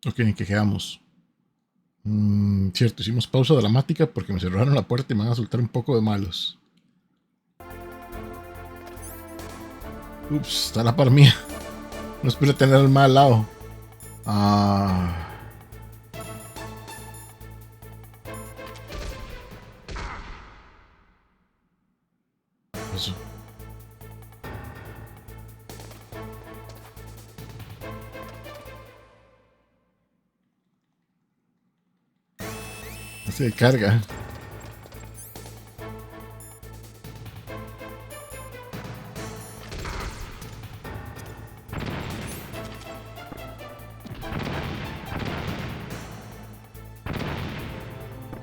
Ok, ¿en qué quedamos? Cierto, hicimos pausa dramática porque me cerraron la puerta y me van a soltar un poco de malos. Ups, está la par mía. No espero tener el mal al lado. Ah. Eso. Así de carga.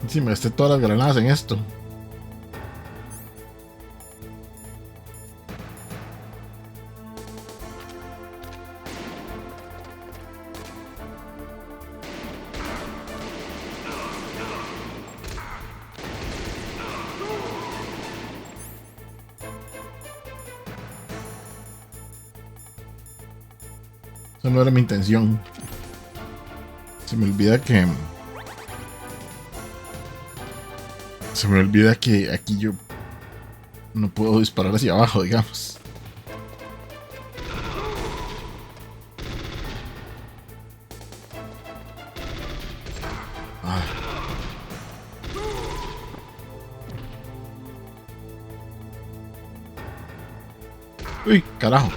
Sí, me gasté todas las granadas en esto. Eso no era mi intención. Se me olvida que... Se me olvida que aquí yo no puedo disparar hacia abajo, digamos. Ah. Uy, carajo.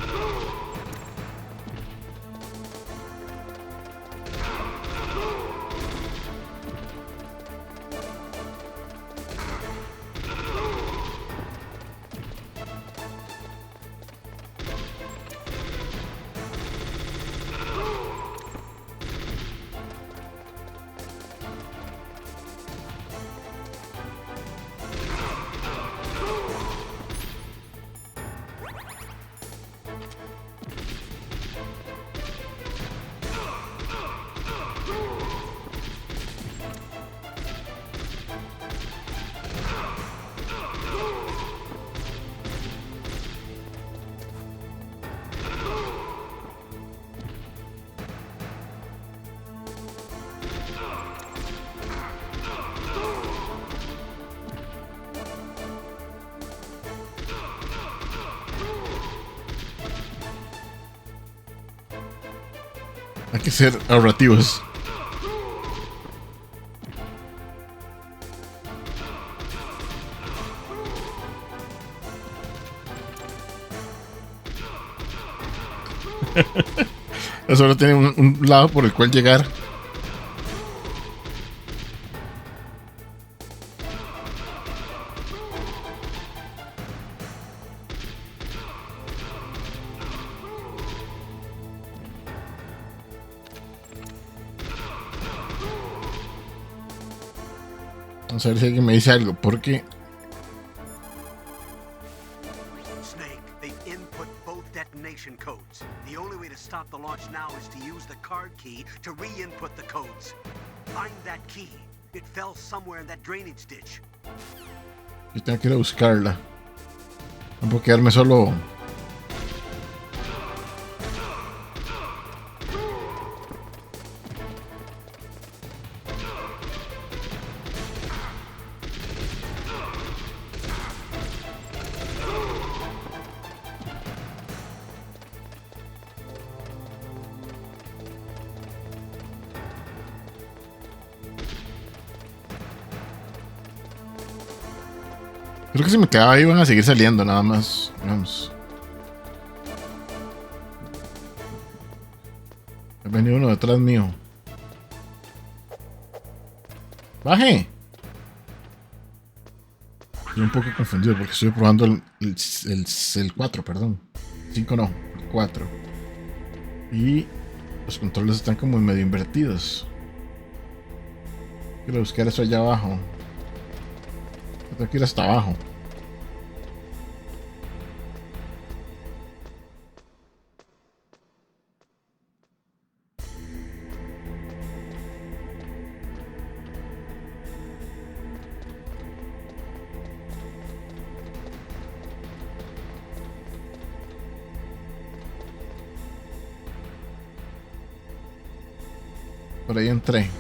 Hay que ser ahorrativos. Solo tiene un lado por el cual llegar. Vamos a ver si alguien me dice algo, porque Snake, they've input both detonation codes. The only way to stop the launch now is to use the card key to re-input the codes. Find that key. It fell somewhere in that drainage ditch. yo tengo que ir a buscarla. No puedo quedarme solo. Creo que si me quedaba ahí van a seguir saliendo nada más. Vamos. Ha venido uno detrás mío. ¡Baje! Estoy un poco confundido porque estoy probando el 4, perdón. 5 no, el 4. Y los controles están como medio invertidos. Quiero buscar eso allá abajo. Tengo que ir hasta abajo. Por ahí entré.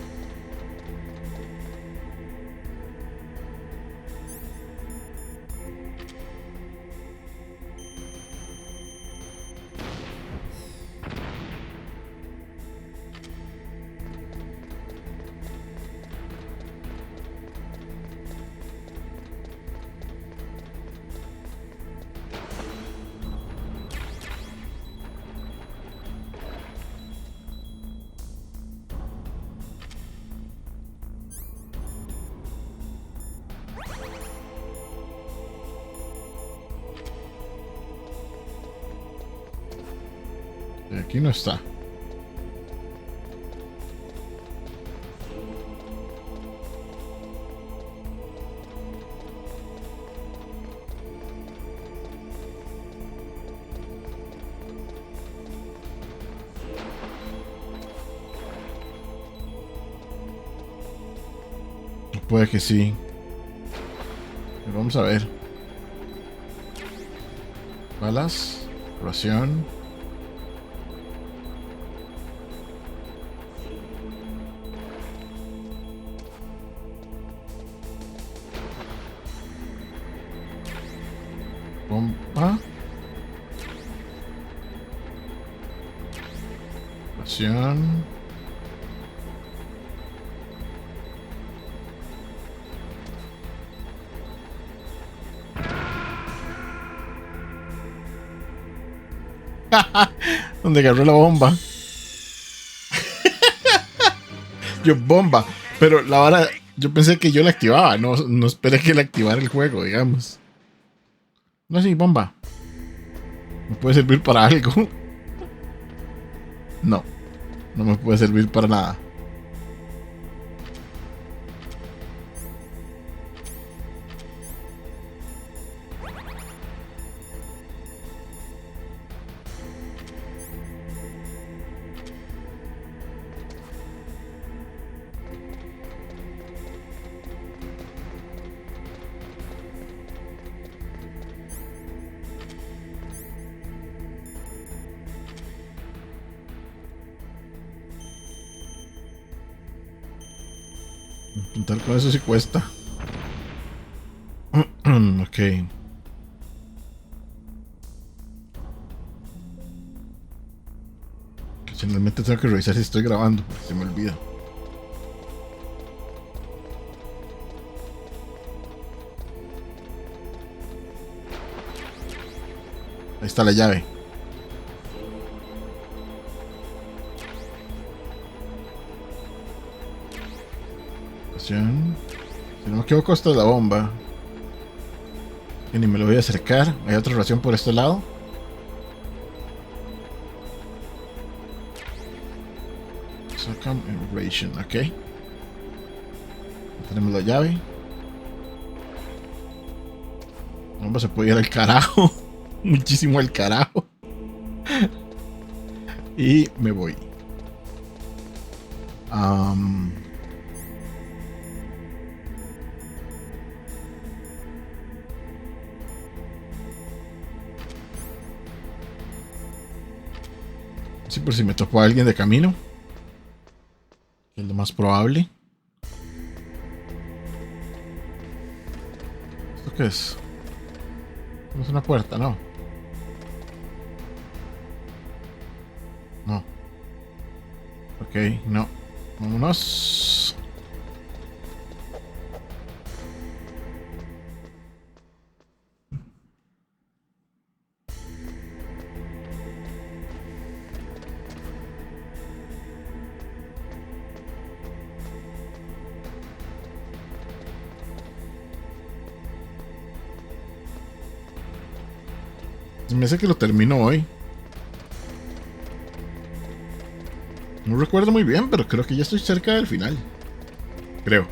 Aquí no está. Puede que sí. Pero vamos a ver. Balas. Ración. Bomba. Ración. Donde agarró la bomba. Yo, bomba. Pero la vara, yo pensé que yo la activaba. No esperé que la activara el juego, digamos. No, sí, bomba. ¿Me puede servir para algo? No. No me puede servir para nada. Intentar con eso sí cuesta. Ok. Ocasionalmente tengo que revisar si estoy grabando, porque se me olvida. Ahí está la llave. Si no me equivoco, esta es la bomba. Y ni me lo voy a acercar. Hay otra ración por este lado. Ration, ok. Tenemos la llave. La bomba se puede ir al carajo. Muchísimo al carajo. Y me voy. Sí, por si me topó a alguien de camino. Es lo más probable. ¿Esto qué es? ¿No es una puerta? No. No. Ok, no. Vámonos. Me hace que lo termino hoy. No recuerdo muy bien, pero creo que ya estoy cerca del final. Creo.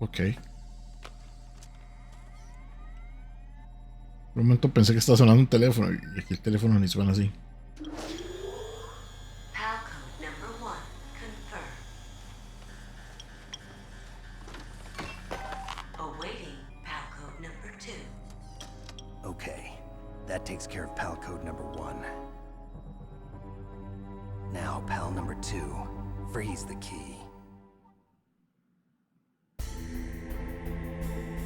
Ok. Por un momento pensé que estaba sonando un teléfono y aquí el teléfono ni suena así. PAL code number 1 confirmed. Awaiting PAL code number 2. Okay, that takes care of PAL code number 1. Now, PAL number 2, freeze the key.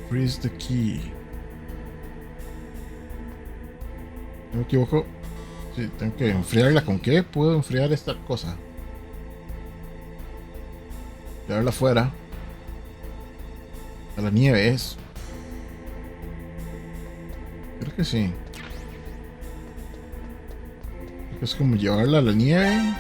Freeze the key. No me equivoco. Sí, tengo que enfriarla. ¿Con qué puedo enfriar esta cosa? Llevarla afuera. A la nieve es. Creo que sí. Creo que es como llevarla a la nieve.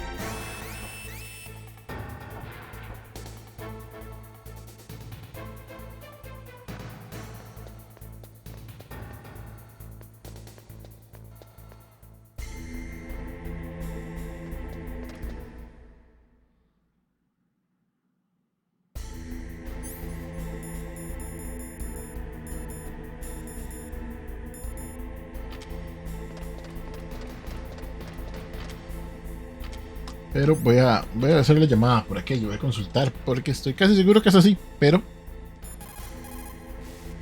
Pero voy a hacer la llamada por aquello, voy a consultar porque estoy casi seguro que es así, pero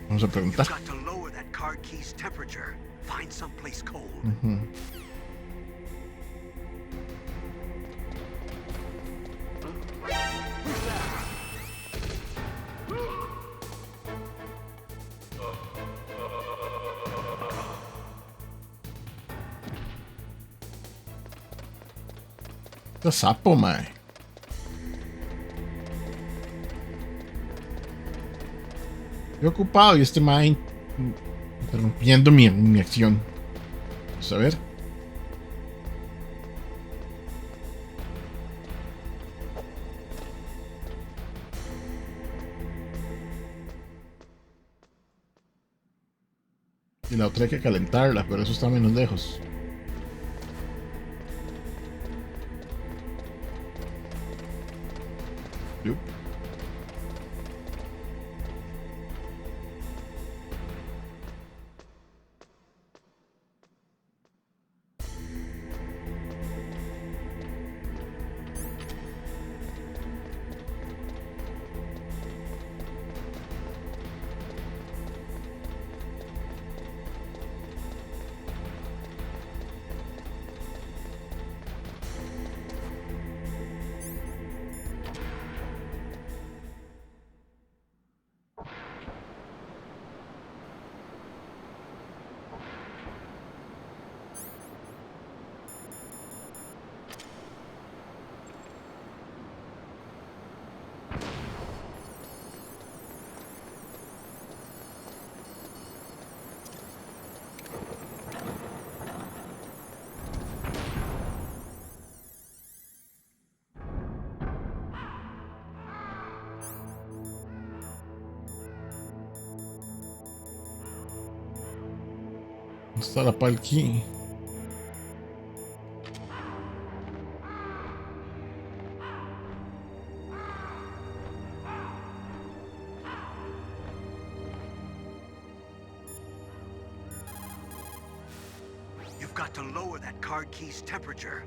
vamos a preguntar. You've got to lower that card key's temperature. Find someplace cold. Este sapo, mae. Estoy ocupado y este mae interrumpiendo mi acción. Vamos a ver. Y la otra hay que calentarla, pero eso está menos lejos. Yup. ¿Dónde está la pal key? You've got to lower that card key's temperature.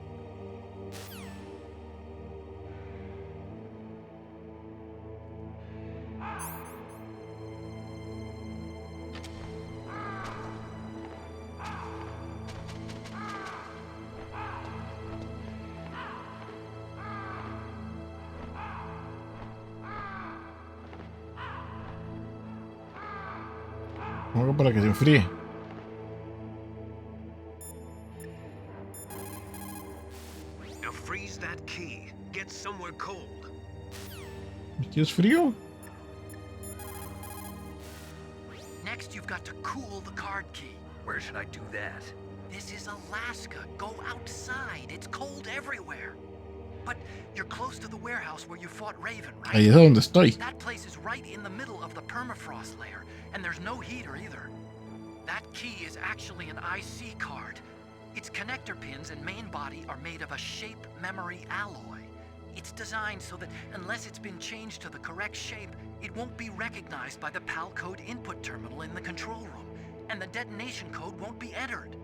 ¿Cómo hago para que se enfríe? Now freeze that key. Get somewhere cold. ¿Aquí es frío? Next, you've got to cool the card key. Where should I do that? This is Alaska. Go outside. It's cold everywhere. But you're close to the warehouse where you fought Raven, right? Ahí es donde estoy. That place is right in the middle of the permafrost layer, and there's no heater either. That key is actually an IC card. Its connector pins and main body are made of a shape memory alloy. It's designed so that unless it's been changed to the correct shape, it won't be recognized by the PAL code input terminal in the control room, and the detonation code won't be entered.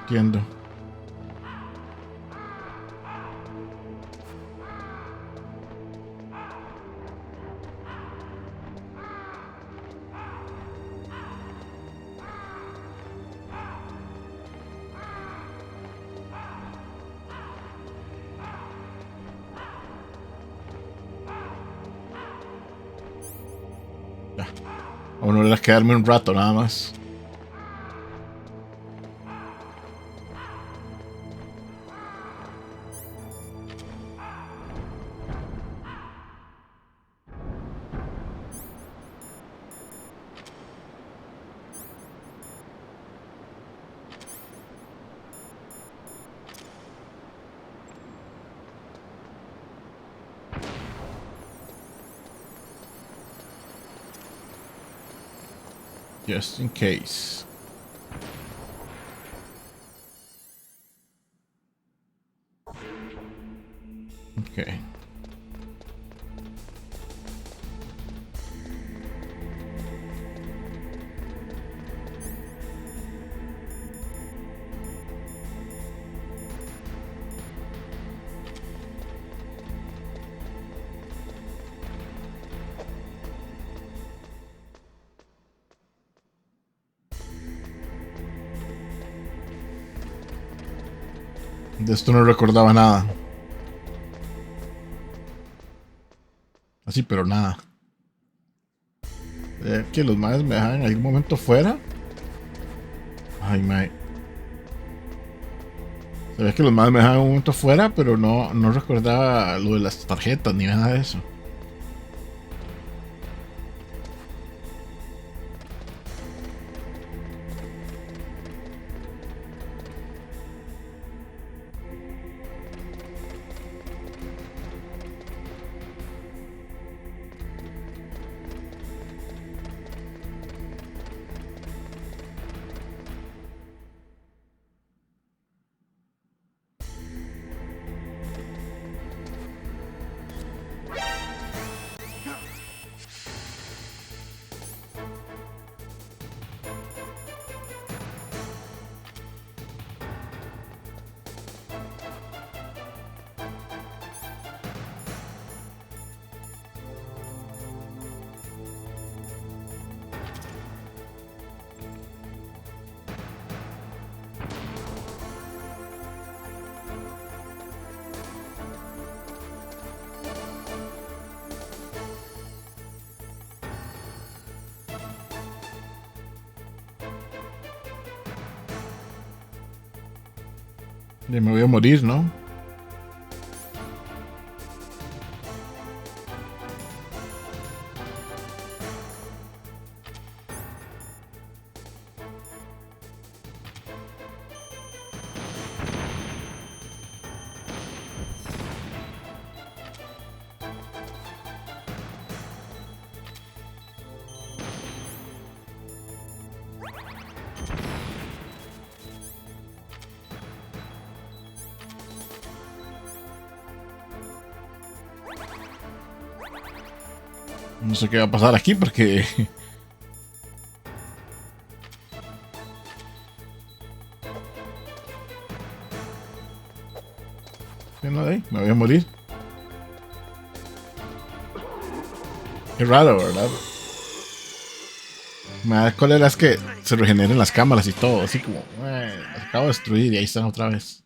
Entiendo. Ya. Vamos a volver a quedarme un rato nada más. Just in case. Okay. De esto no recordaba nada. Así, pero nada. Que los maes me dejan en algún momento fuera. Ay, mae. Se ve que los maes me dejan en un momento fuera, pero no recordaba lo de las tarjetas ni nada de eso. Ya me voy a morir, ¿no? No sé qué va a pasar aquí porque... ¿Qué no de ahí? Me voy a morir. Qué raro, ¿verdad? Me da cólera es que se regeneren las cámaras y todo, así como... las acabo de destruir y ahí están otra vez.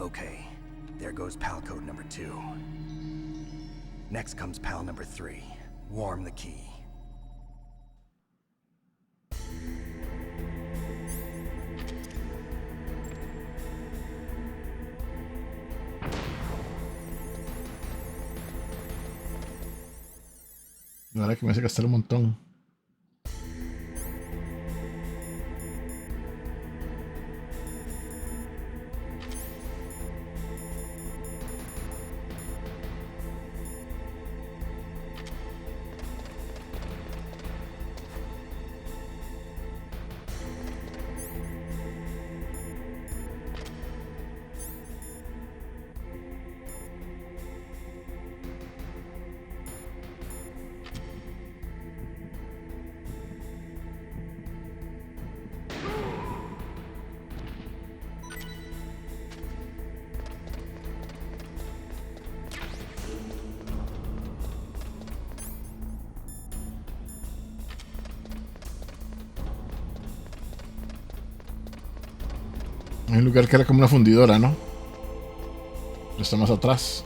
Okay, there goes PAL code number 2. Next comes PAL number 3. Warm the key. La verdad que me hace gastar un montón. Hay un lugar que era como una fundidora, ¿no? Pero está más atrás.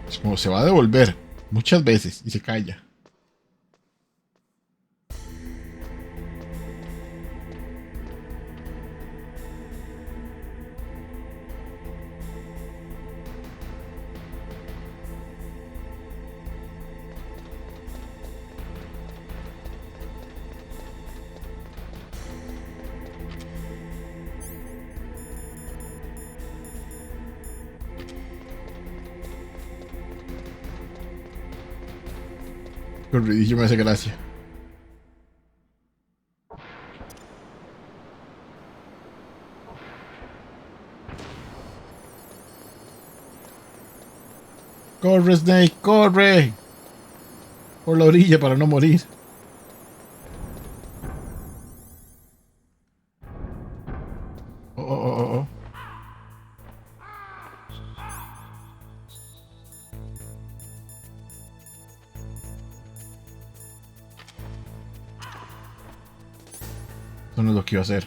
Es como se va a devolver muchas veces y se calla. Corridillo me hace gracia. Corre, Snake, corre. Por la orilla para no morir. Oh, oh, oh, oh, oh. Eso no es lo que iba a hacer.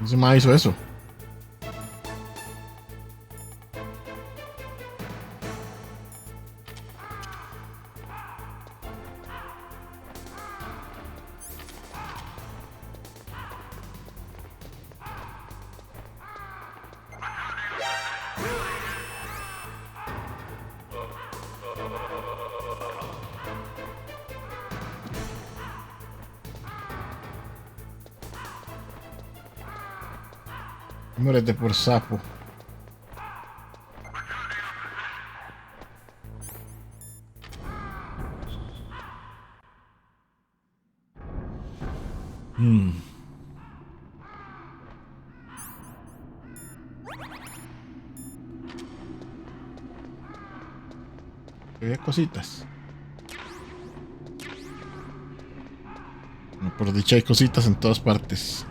¿Quién se me hizo eso? Muérete por sapo. Había cositas. Por dicha hay cositas en todas partes.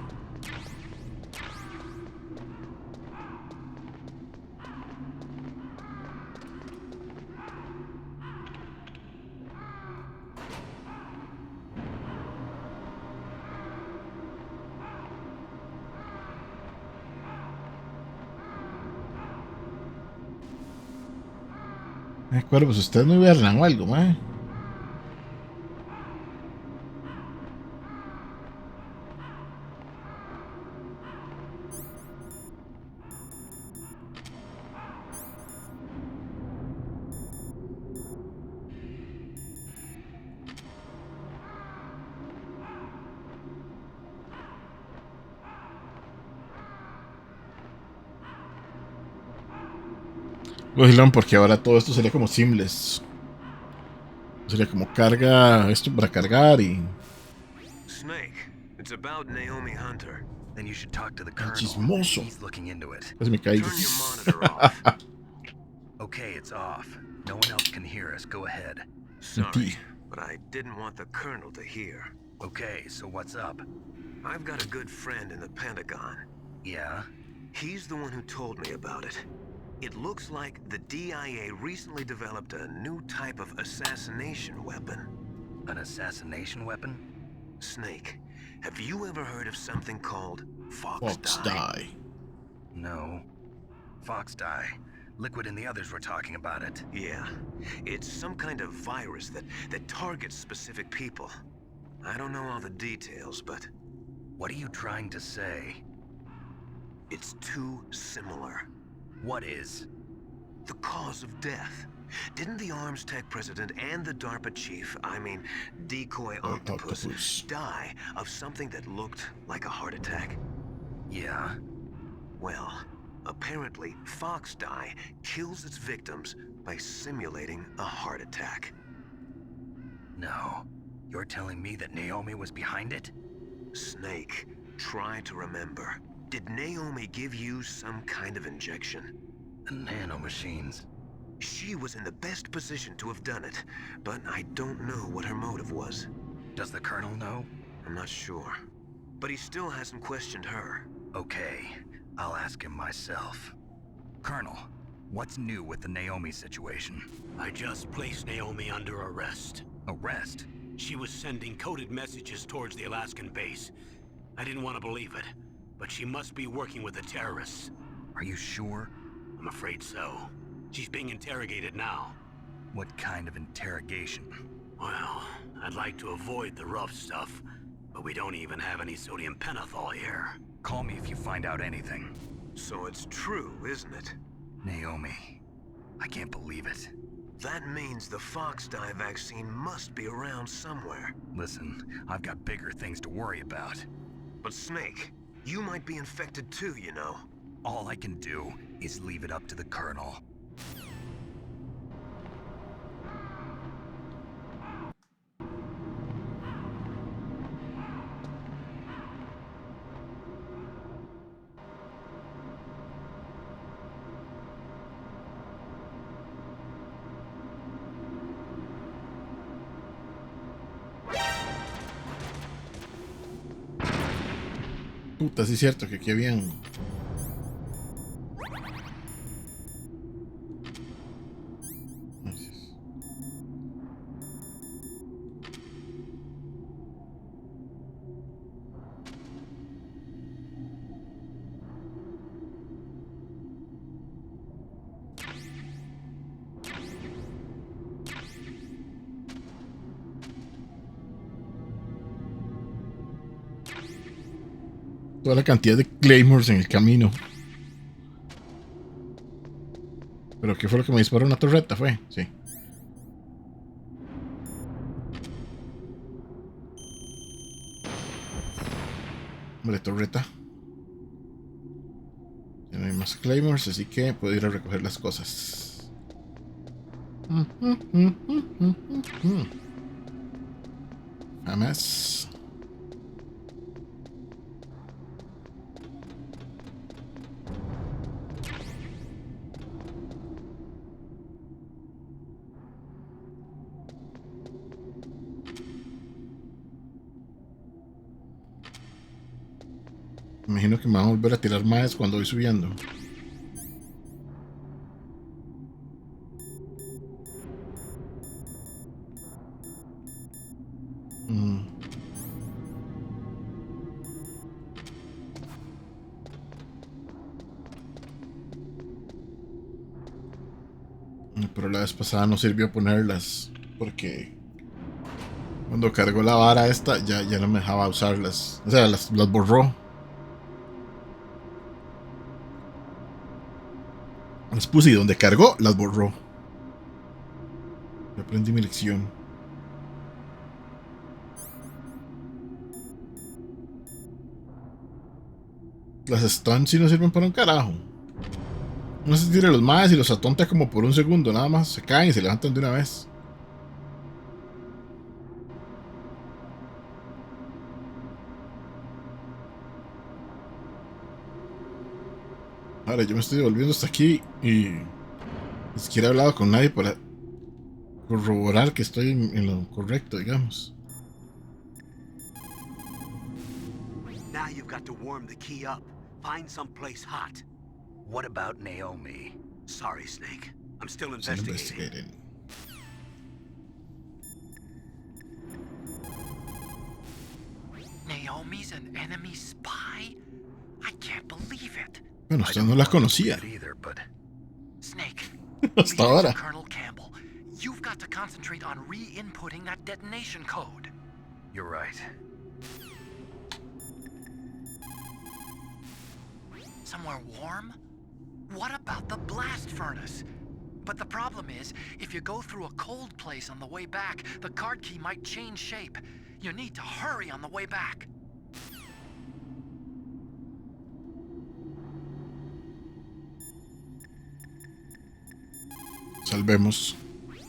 Cuervos, ustedes no hibernan o algo, mae. Logilón, porque ahora todo esto sería como seamless. Sería como carga esto para cargar y. Snake, it's about Naomi Hunter. Then you should talk to the colonel. Chismoso. He's looking into it. Pues me caigo. Turn your monitor off. Okay, it's off. No one else can hear us. Go ahead. Sorry, but I didn't want the colonel to hear. Okay, so what's up? I've got a good friend in the Pentagon. Yeah? He's the one who told me about it. It looks like the DIA recently developed a new type of assassination weapon. An assassination weapon? Snake, have you ever heard of something called Fox die. No. Fox die. Liquid and the others were talking about it. Yeah, it's some kind of virus that targets specific people. I don't know all the details, but What are you trying to say? it's too similar. What is? The cause of death. Didn't the Arms Tech president and the DARPA chief, I mean, Decoy Octopus, die of something that looked like a heart attack? Yeah? Well, apparently, Fox die kills its victims by simulating a heart attack. No. You're telling me that Naomi was behind it? Snake, try to remember. Did Naomi give you some kind of injection? The nanomachines. She was in the best position to have done it, but I don't know what her motive was. Does the colonel know? I'm not sure. But he still hasn't questioned her. Okay, I'll ask him myself. Colonel, what's new with the Naomi situation? I just placed Naomi under arrest. Arrest? She was sending coded messages towards the Alaskan base. I didn't want to believe it, but she must be working with the terrorists. Are you sure? I'm afraid so. She's being interrogated now. What kind of interrogation? Well, I'd like to avoid the rough stuff, but we don't even have any sodium pentothal here. Call me if you find out anything. So it's true, isn't it? Naomi. I can't believe it. That means the Fox die vaccine must be around somewhere. Listen, I've got bigger things to worry about. But Snake, you might be infected too, you know. All I can do is leave it up to the colonel. Puta, sí es cierto que aquí habían. Gracias. Toda la cantidad de claymores en el camino. ¿Pero qué fue lo que me disparó? ¿Una torreta? ¿Fue? Sí. Hombre, torreta. Ya no hay más claymores, así que puedo ir a recoger las cosas. Jamás. Me imagino que me van a volver a tirar más cuando voy subiendo. Pero la vez pasada no sirvió ponerlas. Porque cuando cargó la vara esta, ya no me dejaba usarlas. O sea, las borró. Las puse y donde cargó, las borró. Yo aprendí mi lección. Las stuns sí no sirven para un carajo. No se tire los más y los atonta como por un segundo, nada más. Se caen y se levantan de una vez. Ahora yo me estoy devolviendo hasta aquí y ni siquiera he hablado con nadie para corroborar que estoy en lo correcto, digamos. Now you've got to warm the key up. Find someplace hot. What about Naomi? Sorry, Snake. I'm still Still investigating. investigating. Naomi's an enemy spy? I can't believe it. Bueno, I usted don't no la want to conocía. believe it either, but Snake, Hasta leave it to ahora. Colonel Campbell. You've got to concentrate on re-inputting that detonation code. you're right. Somewhere warm? What about the blast furnace? But the problem is, if you go through a cold place on the way back, the card key might change shape. You need to hurry on the way back. Salvemos.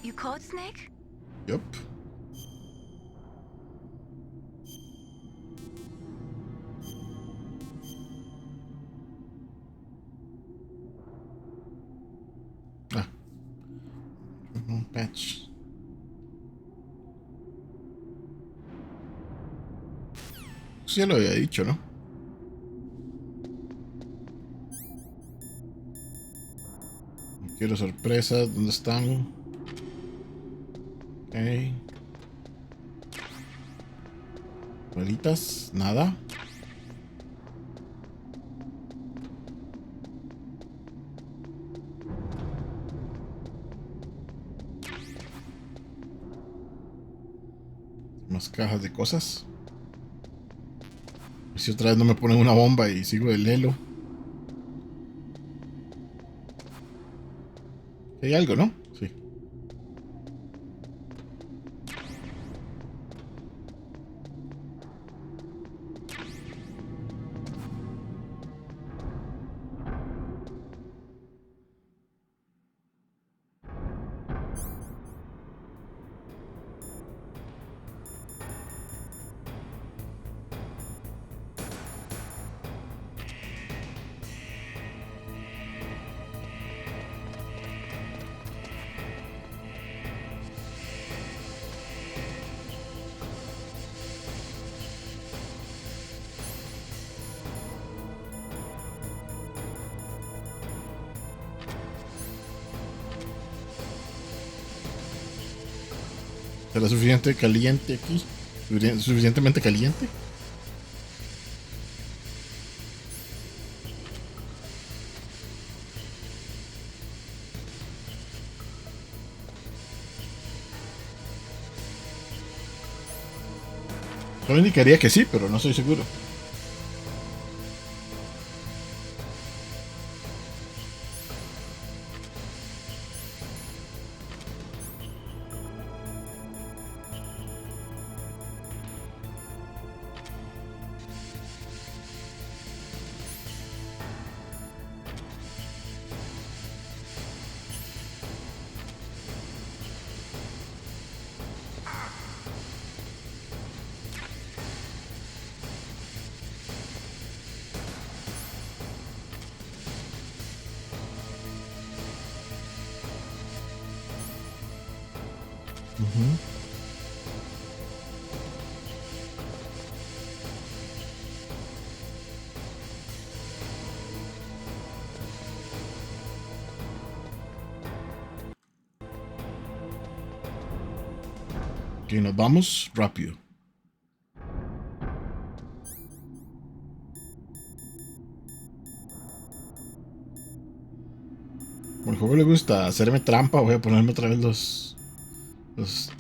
You called Snake? Yup. Ah. Un patch. Sí, ya lo había dicho, ¿no? No quiero sorpresas. ¿Dónde están? Ok. Bolitas, nada. Más cajas de cosas. Si otra vez no me ponen una bomba y sigo el elo. Hay algo, ¿no? Sí. ¿Será suficiente caliente aquí? ¿Suficientemente caliente? Yo indicaría que sí, pero no estoy seguro. Ok, nos vamos rápido. Bueno, juego le gusta hacerme trampa, voy a ponerme otra vez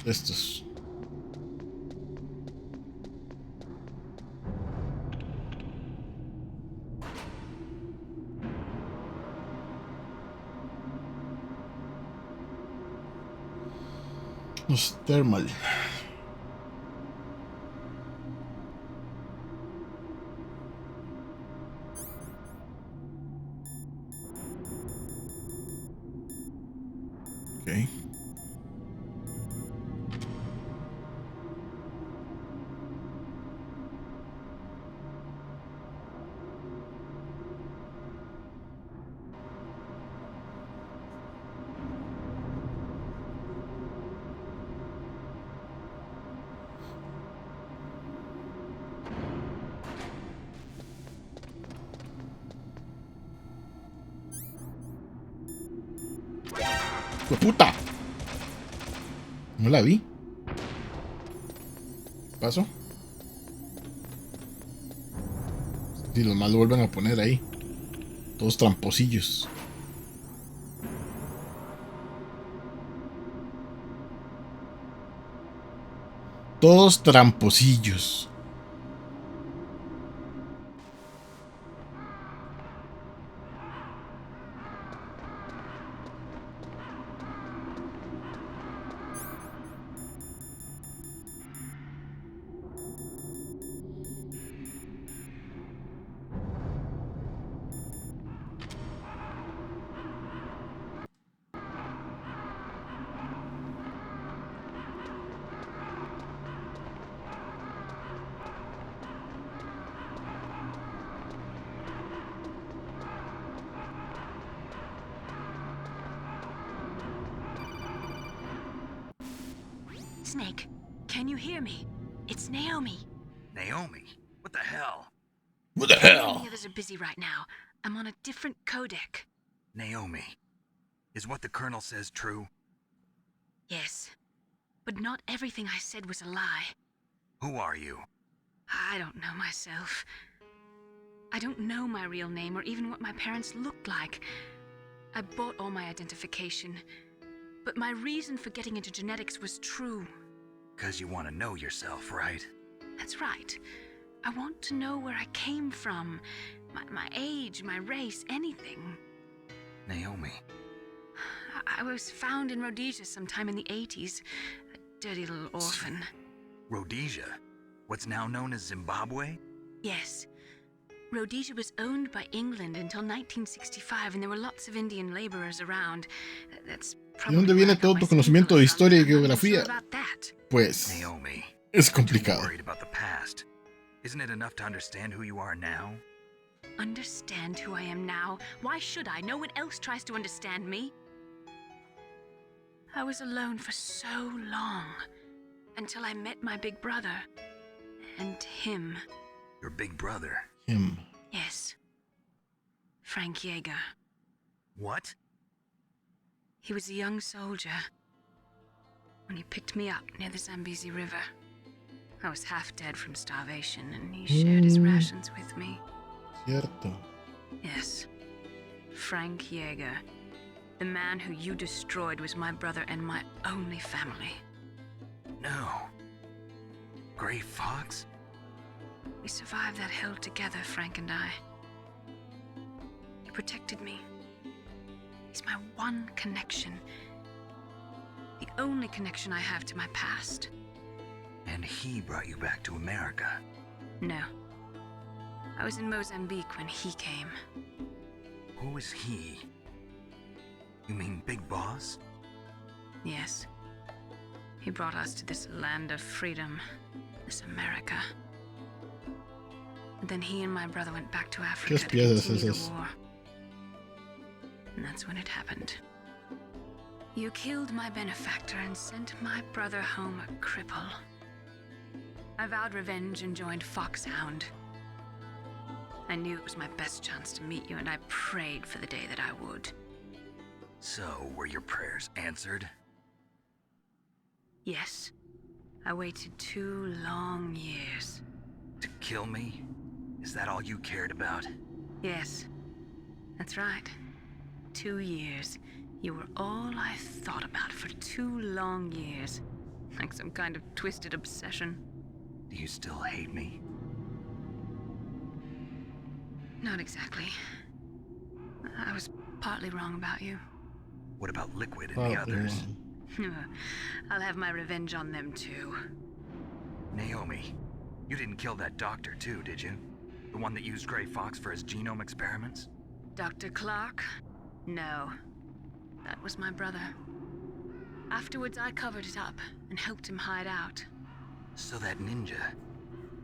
estos. Los thermal. Okay. ¡Hijo de puta! No la vi. ¿Paso? Si los más lo vuelven a poner ahí. Todos tramposillos. Todos tramposillos. Snake, can you hear me? It's Naomi. Naomi? What the hell? What the The hell? others are busy right now. I'm on a different codec. Naomi. Is what the Colonel says true? Yes. But not everything I said was a lie. Who are you? I don't know myself. I don't know my real name or even what my parents looked like. I bought all my identification. But my reason for getting into genetics was true. 'Cause you want to know yourself, right? That's right. I want to know where I came from. My age, my race, anything. Naomi. I was found in Rhodesia sometime in the 80s. A dirty little orphan. Rhodesia? What's now known as Zimbabwe? Yes. Rhodesia was owned by England until 1965, and there were lots of Indian laborers around. That's ¿De dónde viene todo tu conocimiento de historia y geografía? Pues Naomi. es Aren't you complicado. worried about the past? Isn't it enough to understand who you are now? Understand who I am now? Why should I? No one else tries to understand me. I was alone for so long, until I met my big brother. And him. Your big brother. Him. Yes. Frank Yeager. What? He was a young soldier when he picked me up near the Zambezi River. I was half dead from starvation, and he shared his rations with me. Cierto. Yes. Frank Yeager. The man who you destroyed was my brother and my only family. No. Gray Fox? We survived that hell together, Frank and I. He protected me. He's my one connection. The only connection I have to my past. And he brought you back to America. No. I was in Mozambique when he came. Who is he? You mean Big Boss? Yes. He brought us to this land of freedom, this America. And then he and my brother went back to Africa to piezas continue esas? the war. And that's when it happened. You killed my benefactor and sent my brother home a cripple. I vowed revenge and joined Foxhound. I knew it was my best chance to meet you, and I prayed for the day that I would. So, were your prayers answered? Yes. I waited 2 long years. To kill me? Is that all you cared about? Yes. That's right. 2 years. You were all I thought about for 2 long years. Like some kind of twisted obsession. Do you still hate me? Not exactly. I was partly wrong about you. What about Liquid and the others? I'll have my revenge on them too. Naomi, you didn't kill that doctor too, did you? The one that used Gray Fox for his genome experiments? Dr. Clark? No. That was my brother. Afterwards, I covered it up and helped him hide out. So that ninja,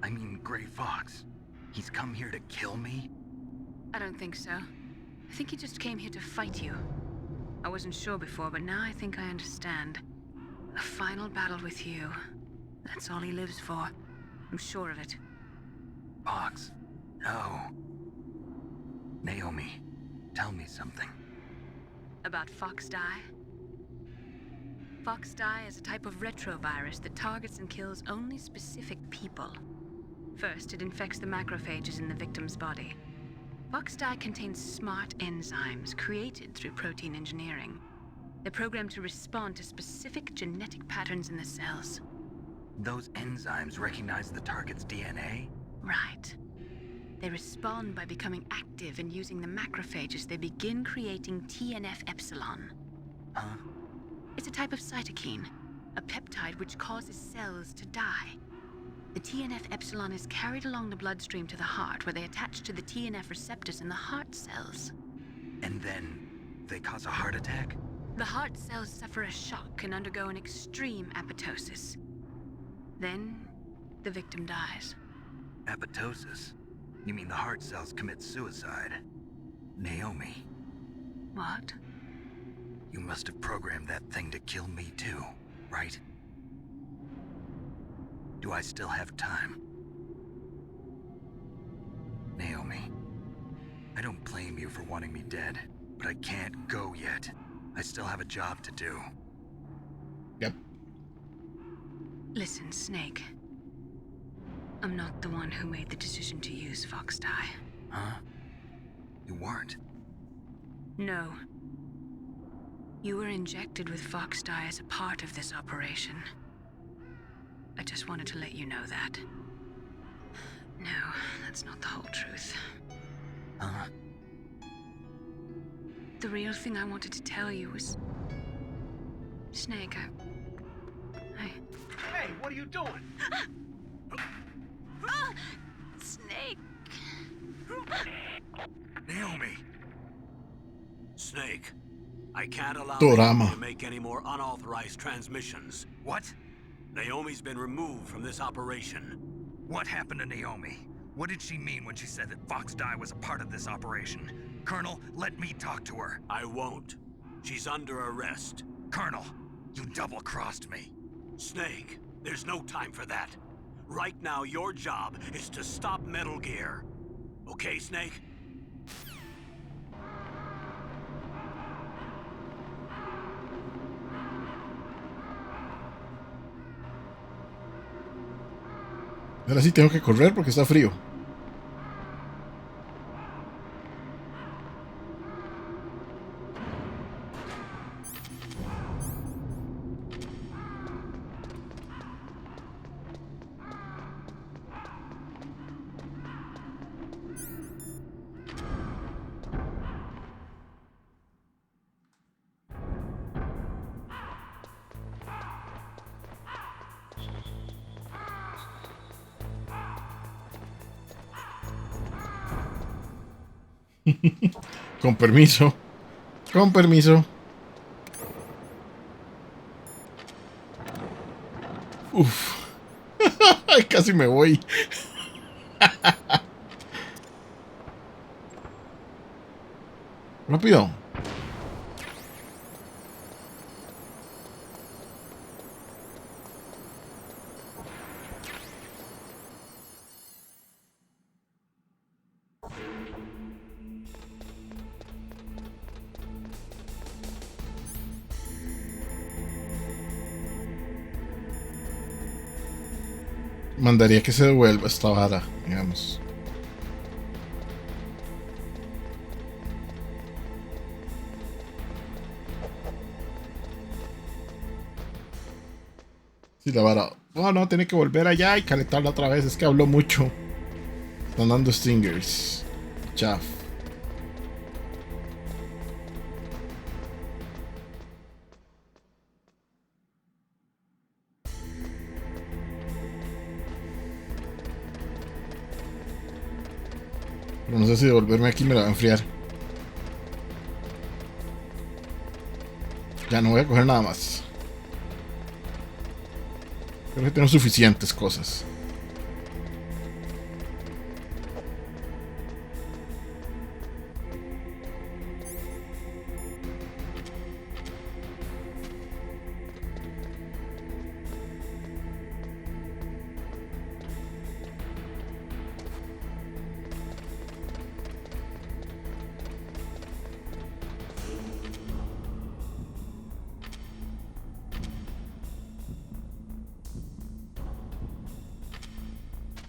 I mean Gray Fox, he's come here to kill me? I don't think so. I think he just came here to fight you. I wasn't sure before, but now I think I understand. A final battle with you. That's all he lives for. I'm sure of it. Fox? No. Naomi, tell me something. About Fox Die? Fox Die is a type of retrovirus that targets and kills only specific people. First, it infects the macrophages in the victim's body. Fox Die contains smart enzymes created through protein engineering. They're programmed to respond to specific genetic patterns in the cells. Those enzymes recognize the target's DNA? Right. They respond by becoming active and using the macrophages. They begin creating TNF-epsilon. Huh? It's a type of cytokine, a peptide which causes cells to die. The TNF-epsilon is carried along the bloodstream to the heart, where they attach to the TNF receptors in the heart cells. And then they cause a heart attack? The heart cells suffer a shock and undergo an extreme apoptosis. Then, the victim dies. Apoptosis? You mean the heart cells commit suicide? Naomi, What? you must have programmed that thing to kill me too, right? Do I still have time? Naomi, I don't blame you for wanting me dead, but I can't go yet. I still have a job to do. Yep. Listen, Snake. I'm not the one who made the decision to use Fox Die. Huh? You weren't? No. You were injected with Fox Die as a part of this operation. I just wanted to let you know that. No, that's not the whole truth. Huh? The real thing I wanted to tell you was... Snake, Hey, what are you doing? Snake! Naomi! Snake, I can't allow Dorama. Naomi to make any more unauthorized transmissions. What? Naomi's been removed from this operation. What happened to Naomi? What did she mean when she said that Fox Die was a part of this operation? Colonel, let me talk to her. I won't. She's under arrest. Colonel, you double-crossed me. Snake, there's no time for that. Right now, your job is to stop Metal Gear. Okay, Snake? Ahora sí tengo que correr porque está frío. Con permiso. Con permiso. Uf. Casi me voy. Rápido. Mandaría que se devuelva esta vara, digamos. Sí, la vara. Oh, no, tiene que volver allá y calentarla otra vez. Es que habló mucho. Están dando stingers. Chaff. Pero no sé si devolverme aquí me la va a enfriar. Ya no voy a coger nada más. Creo que tengo suficientes cosas.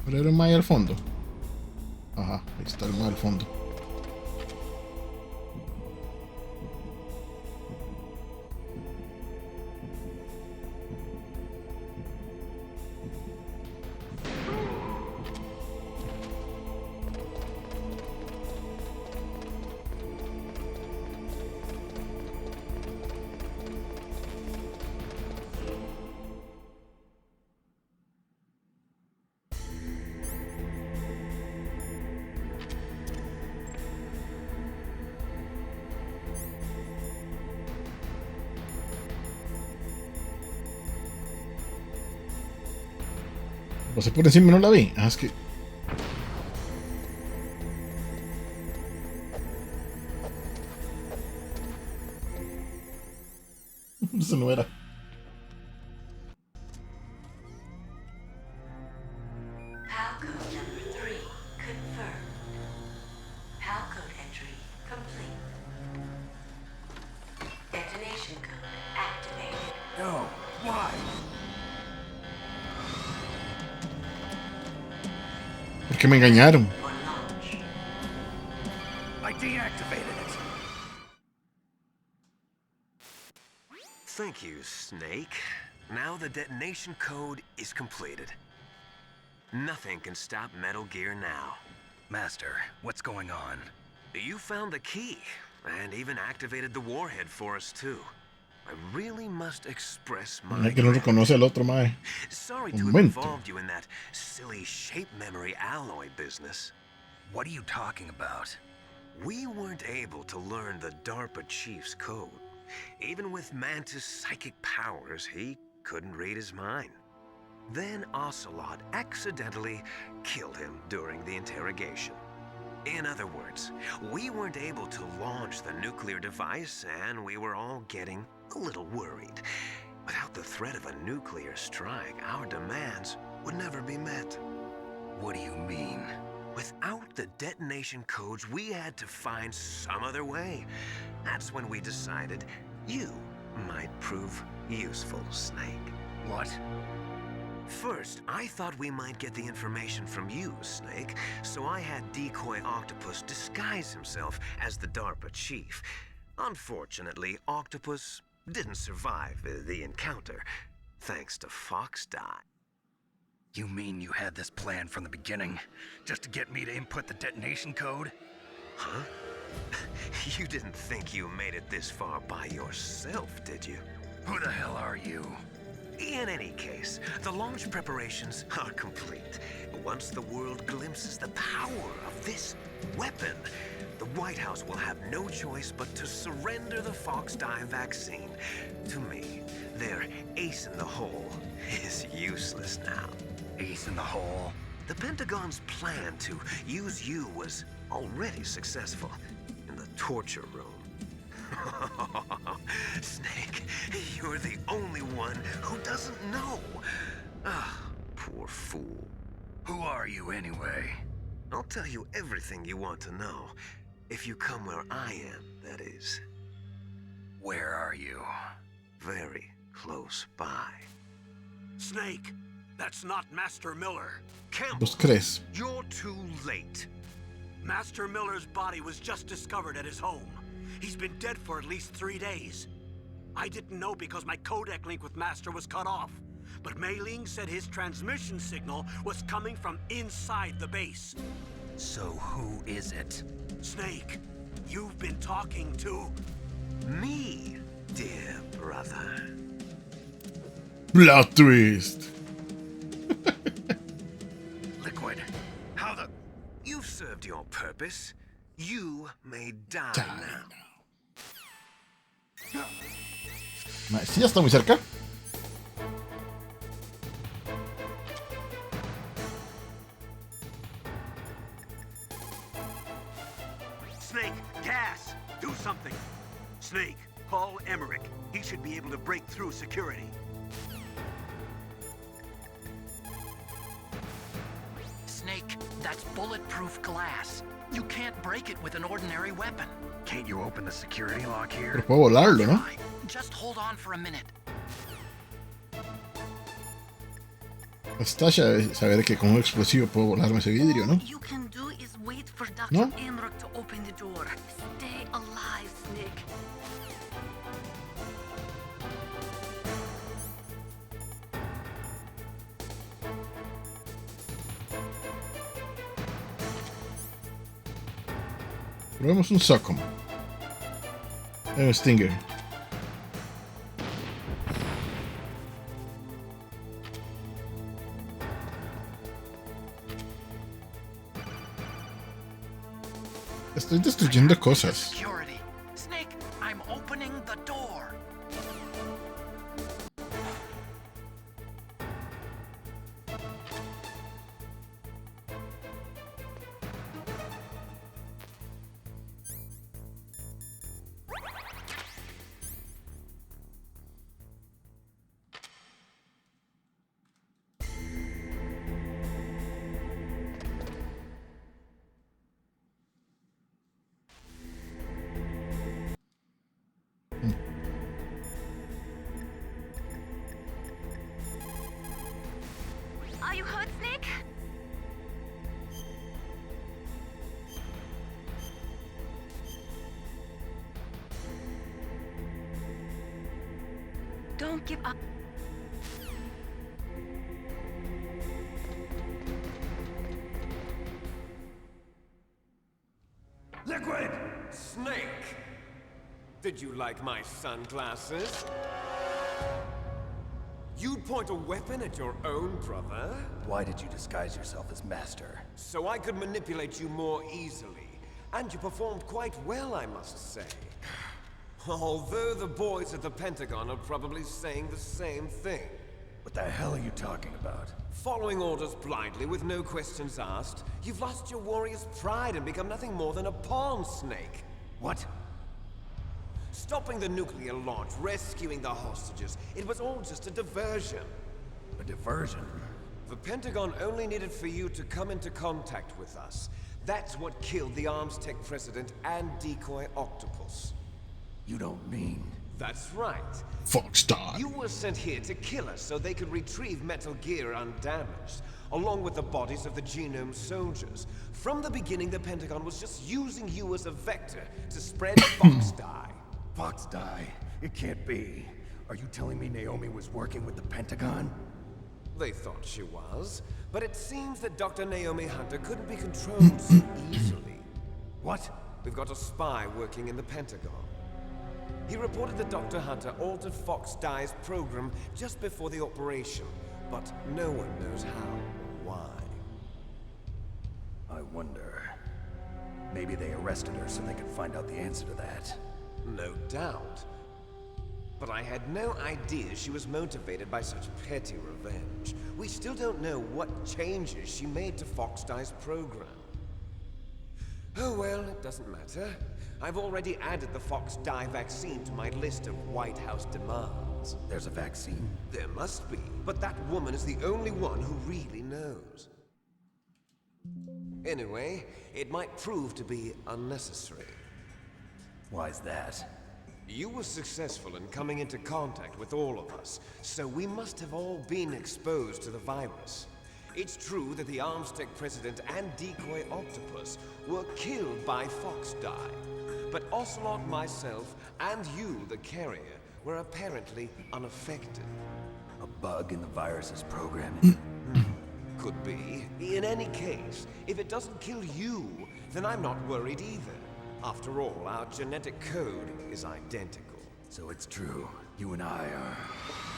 Pero era un Maya al fondo. Ajá, ahí está el Maya al fondo. Pasé por encima y no la vi. Ah, es que... Eso no era. Palcode number 3 confirmed. Palcode entry complete. Detonation code activated. No, why? Porque me engañaron. For launch. I deactivated it. Thank you, Snake. Now the detonation code is completed. Nothing can stop Metal Gear now. Master, what's going on? You found the key, and even activated the warhead for us, too. I really must express my Mira que no reconoce al otro Mae. Sorry Un to have momento. involved you in that silly shape memory alloy business. What are you talking about? We weren't able to learn the DARPA chief's code. Even with Mantis' psychic powers, he couldn't read his mind. Then Ocelot accidentally killed him during the interrogation. In other words, we weren't able to launch the nuclear device, and we were all getting a little worried. Without the threat of a nuclear strike, our demands would never be met. What do you mean? Without the detonation codes, we had to find some other way. That's when we decided you might prove useful, Snake. What? First, I thought we might get the information from you, Snake, so I had Decoy Octopus disguise himself as the DARPA chief. Unfortunately, Octopus didn't survive the encounter, thanks to Fox Die. You mean you had this plan from the beginning, just to get me to input the detonation code? Huh? You didn't think you made it this far by yourself, did you? Who the hell are you? In any case, the launch preparations are complete. Once the world glimpses the power of this weapon, the White House will have no choice but to surrender the Fox Die vaccine to me. Their ace in the hole is useless now. Ace in the hole? The Pentagon's plan to use you was already successful in the torture room. Snake, you're the only one who doesn't know. Ah, poor fool. Who are you anyway? I'll tell you everything you want to know. If you come where I am, that is. Where are you? Very close by. Snake, that's not Master Miller. Campbell, ¿Los crees? you're too late. Master Miller's body was just discovered at his home. He's been dead for at least 3 days. I didn't know because my codec link with Master was cut off. but Mei Ling said his transmission signal was coming from inside the base. So who is it? Snake, you've been talking to Me, dear brother. Plot twist. Liquid, how the... You've served your purpose. You may die now. Sí, ya está muy cerca. Snake, gas! Do something! Snake, call Emmerich. He should be able to break through security. Snake, that's bulletproof glass. You can't break it with an ordinary weapon. Can't you open the security lock Pero here? puedo volarlo, ¿no? Try. Just hold on for a minute. Está saber que con un explosivo puedo volarme ese vidrio, ¿no? You can do is wait for Dr. No? Emmerich to open the door. Stay alive, Snake. Probemos un Socom. Un Stinger. Estoy destruyendo cosas. Security. Snake, I'm opening the door. Are you hurt, Snake? Don't give up. Liquid! Snake! Did you like my sunglasses? You'd point a weapon at your own brother? Why did you disguise yourself as master? So I could manipulate you more easily. And you performed quite well, I must say. Although the boys at the Pentagon are probably saying the same thing. What the hell are you talking about? Following orders blindly with no questions asked, you've lost your warrior's pride and become nothing more than a pawn, Snake. What? Stopping the nuclear launch, rescuing the hostages, it was all just a diversion. A diversion? The Pentagon only needed for you to come into contact with us. That's what killed the Arms Tech president and decoy Octopus. You don't mean... That's right. Fox die. You were sent here to kill us so they could retrieve Metal Gear undamaged, along with the bodies of the Genome soldiers. From the beginning, the Pentagon was just using you as a vector to spread Fox die. Fox die? It can't be. Are you telling me Naomi was working with the Pentagon? They thought she was, but it seems that Dr. Naomi Hunter couldn't be controlled so easily. What? We've got a spy working in the Pentagon. He reported that Dr. Hunter altered Fox Die's program just before the operation, but no one knows how or why. I wonder... Maybe they arrested her so they could find out the answer to that. No doubt. But I had no idea she was motivated by such petty revenge. We still don't know what changes she made to Fox Die's program. Oh well, it doesn't matter. I've already added the Fox Die vaccine to my list of White House demands. There's a vaccine? There must be, but that woman is the only one who really knows. Anyway, it might prove to be unnecessary. Why's that? You were successful in coming into contact with all of us, so we must have all been exposed to the virus. It's true that the Arms Tech president and decoy Octopus were killed by Fox Die, but Ocelot, myself, and you, the carrier, were apparently unaffected. A bug in the virus's programming? Could be. In any case, if it doesn't kill you, then I'm not worried either. After all, our genetic code is identical. So it's true. You and I are...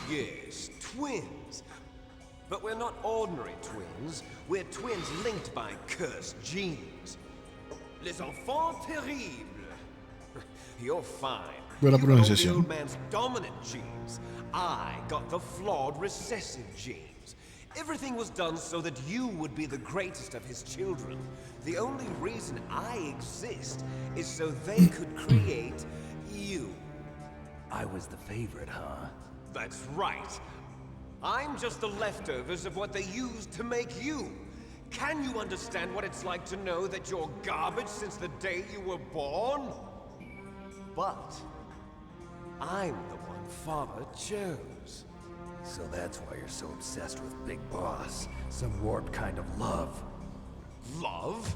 Yes, twins. But we're not ordinary twins. We're twins linked by cursed genes. Les enfants terribles. You're fine. Buena You got all the pronunciación. old man's dominant genes. I got the flawed recessive genes. Everything was done so that you would be the greatest of his children. The only reason I exist is so they could create you. I was the favorite, huh? That's right. I'm just the leftovers of what they used to make you. Can you understand what it's like to know that you're garbage since the day you were born? But I'm the one Father chose. So that's why you're so obsessed with Big Boss. Some warped kind of love. Love?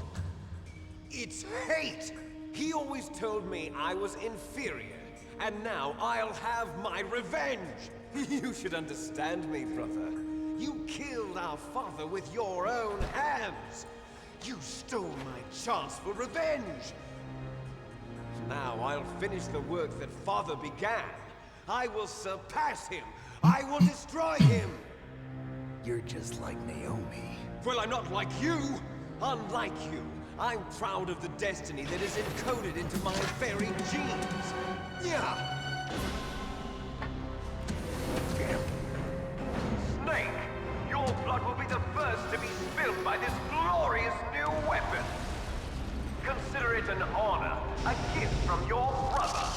It's hate! He always told me I was inferior, and now I'll have my revenge! You should understand me, brother. You killed our father with your own hands! You stole my chance for revenge! Now I'll finish the work that Father began. I will surpass him! I will destroy him! You're just like Naomi. Well, I'm not like you! Unlike you, I'm proud of the destiny that is encoded into my very genes! Yeah! Snake! Your blood will be the first to be spilled by this glorious new weapon! Consider it an honor, a gift from your brother!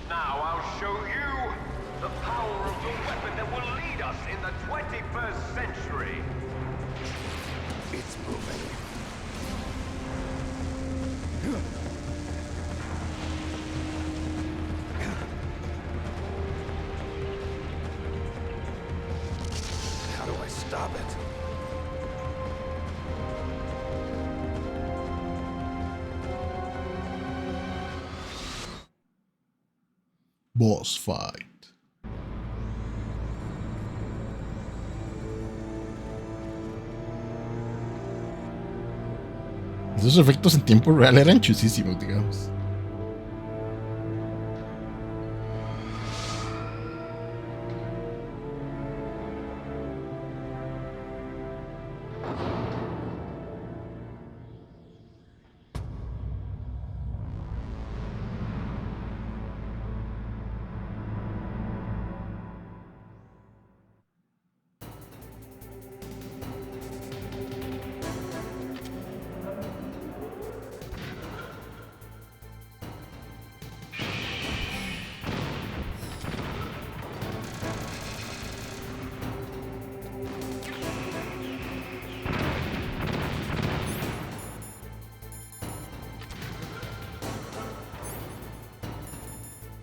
Now I'll show you the power of the weapon that will lead us in the 21st century! It's moving. How do I stop it? Boss fight. Esos efectos en tiempo real eran chusísimos, digamos.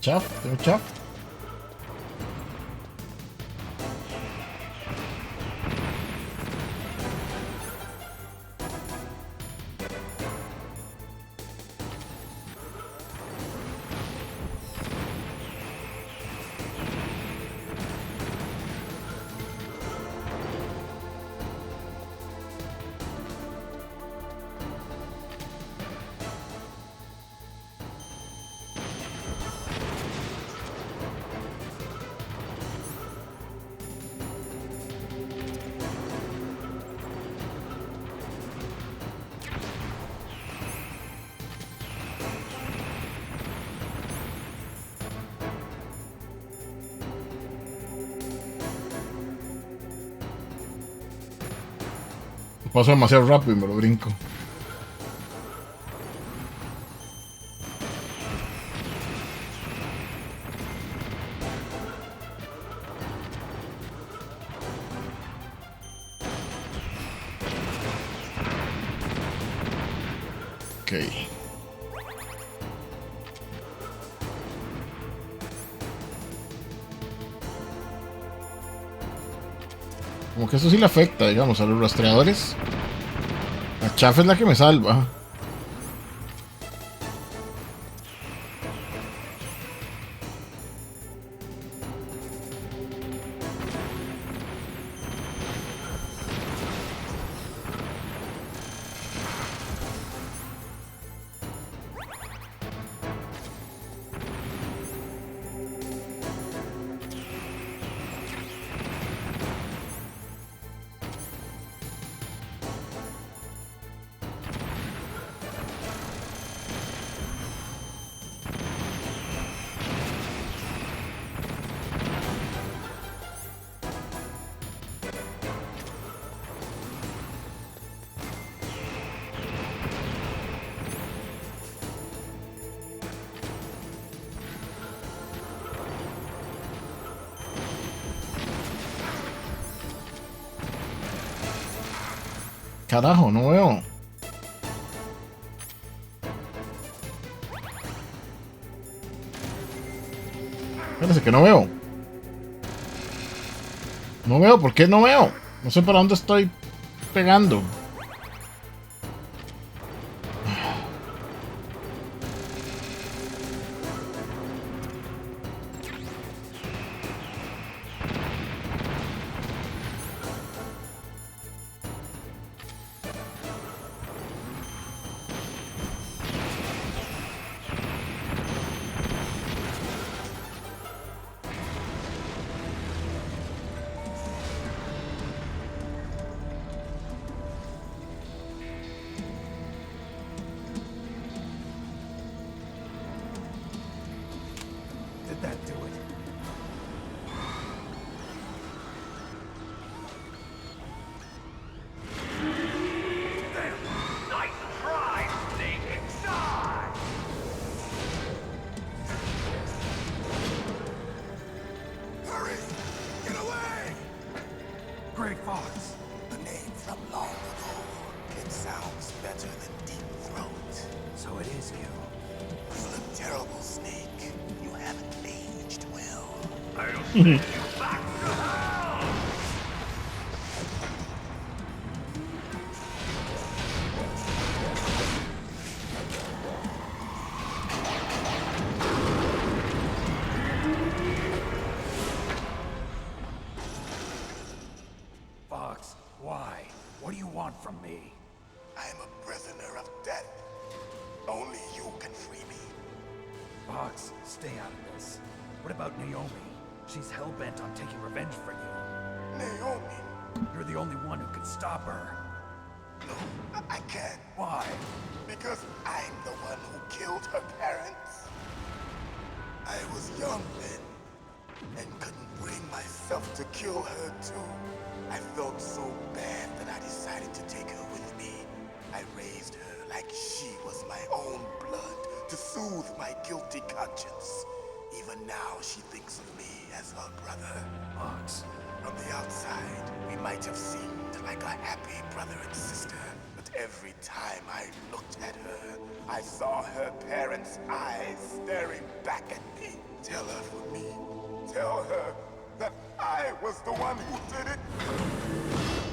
Chaf, tengo chaf. Paso demasiado rápido y me lo brinco. Ok. Como que eso sí le afecta, digamos, a los rastreadores. La chafa es la que me salva. Carajo, no veo. Espérese que no veo. No veo, ¿por qué no veo? No sé para dónde estoy pegando. Did that do it? Nice try, Snake! Die! Hurry! Get away! Grey Fox. A name from long ago. It sounds better than Deep Throat. So it is you. You look terrible, Snake. You haven't aged well. I'll send you back to hell! Fox, why? What do you want from me? I am a prisoner of death. Only you can free me. Fox, stay out of this. What about Naomi? She's hell-bent on taking revenge for you. Naomi? You're the only one who can stop her. No, I can't. Why? Because I'm the one who killed her parents. I was young then, and couldn't bring myself to kill her too. I felt so bad that I decided to take her with me. I raised her like she was my own blood to soothe my guilty conscience. Even now, she thinks of me as her brother. Fox, from the outside, we might have seemed like a happy brother and sister. But every time I looked at her, I saw her parents' eyes staring back at me. Tell her for me. Tell her that I was the one who did it.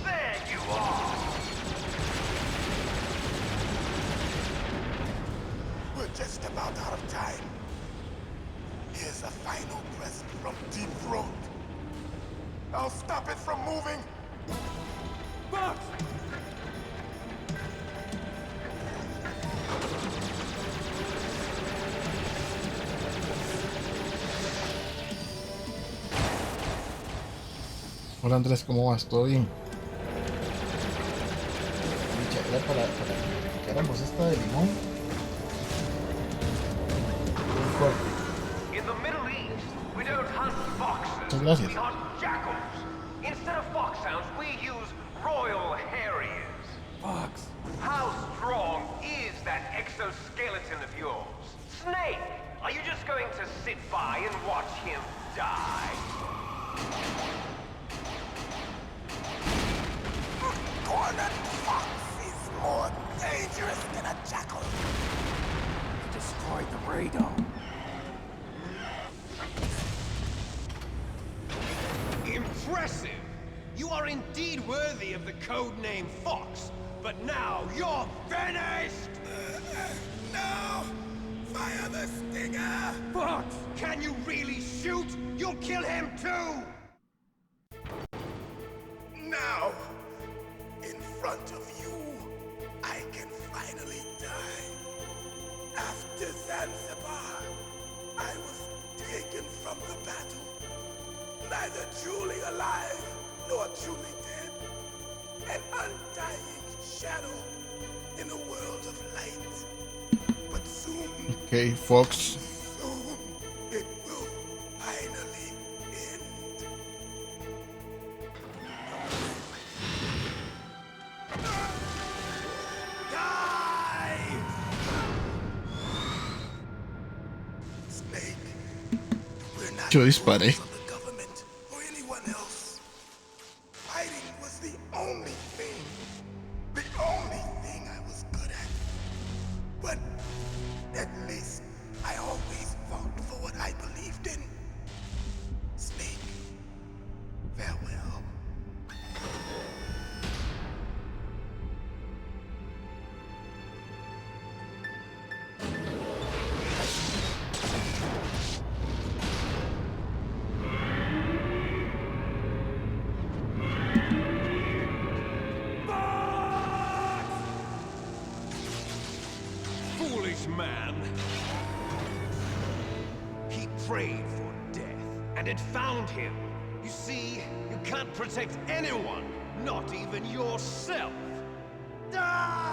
There you are! We're just about out of time. Here's a final present from Deep Throat. I'll stop it from moving. Fox! Hola Andrés, ¿cómo vas? ¿Todo bien? Era para que hagamos esta de limón. In the Middle East, we don't hunt foxes, Muchas gracias. we hunt jackals. Instead of foxhounds, we use royal harriers. Fox! How strong is that exoskeleton of yours? Snake, are you just going to sit by and watch him die? Cornered fox is more dangerous than a jackal. Destroyed the radome. Impressive! You are indeed worthy of the codename Fox, but now you're finished! No! Fire the stinger! Fox! Can you really shoot? You'll kill him too! Now! In front of you, I can finally die. After Zanzibar, I was taken from the battle. Neither truly alive, nor truly dead. An undying shadow in a world of light. But soon, Okay, Fox. soon, it will finally end. Die! Snake, we're not Yo disparé. from the government or anyone else. Fighting was the only thing, the Foolish man. He prayed for death, and it found him. You see, you can't protect anyone, not even yourself. Die!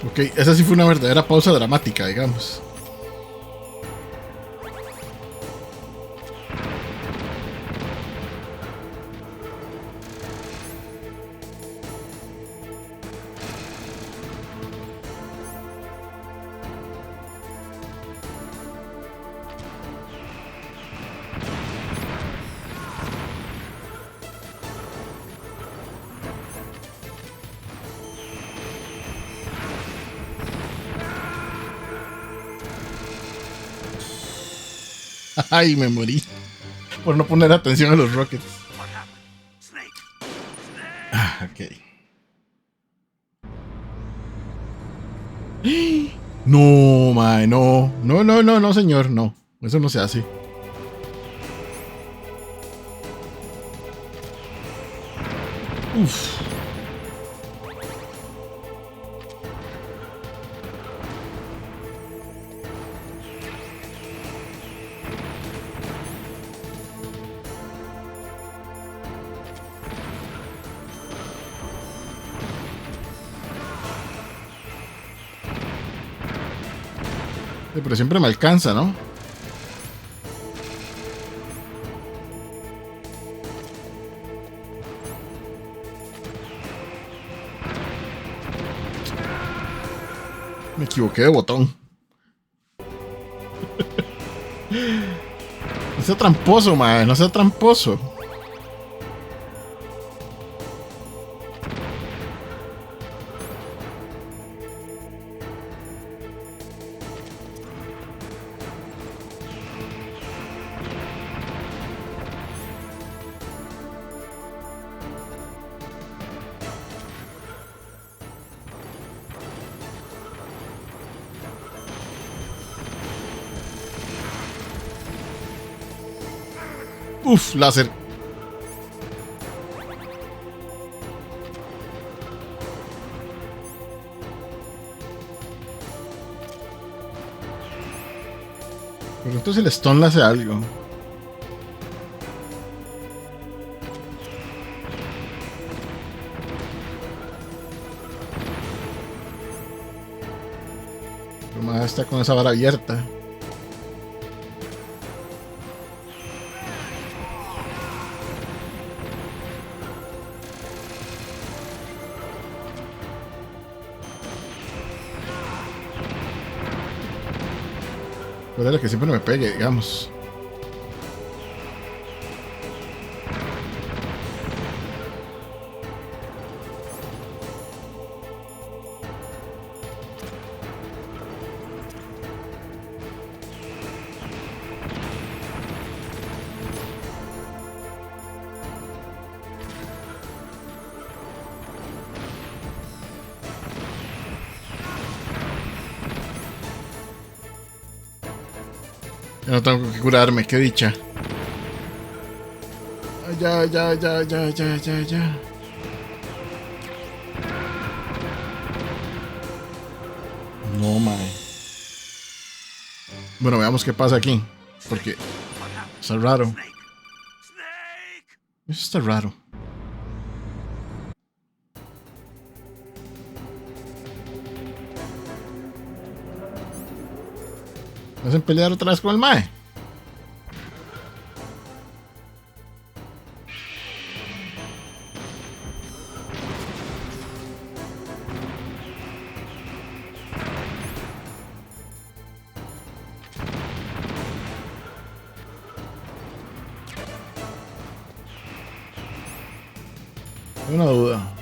Ok, esa sí fue una verdadera pausa dramática, digamos. Ay, me morí por no poner atención a los rockets. Ah, ok. No, mae, no. No, no, no, no, señor, no. Eso no se hace. Uf. Pero siempre me alcanza, ¿no? Me equivoqué de botón. No sea tramposo, mae. No sea tramposo. Uf, láser. Pero entonces el stun le hace algo. Pero más está con esa vara abierta. Puede que siempre me pegue, digamos. Ya no tengo que curarme, qué dicha. Ya, ya, ya, ya, ya, ya, ya. No, mae. Bueno, veamos qué pasa aquí. Porque está raro. Eso está raro. ¿Me hacen pelear otra vez con el mae? Una duda.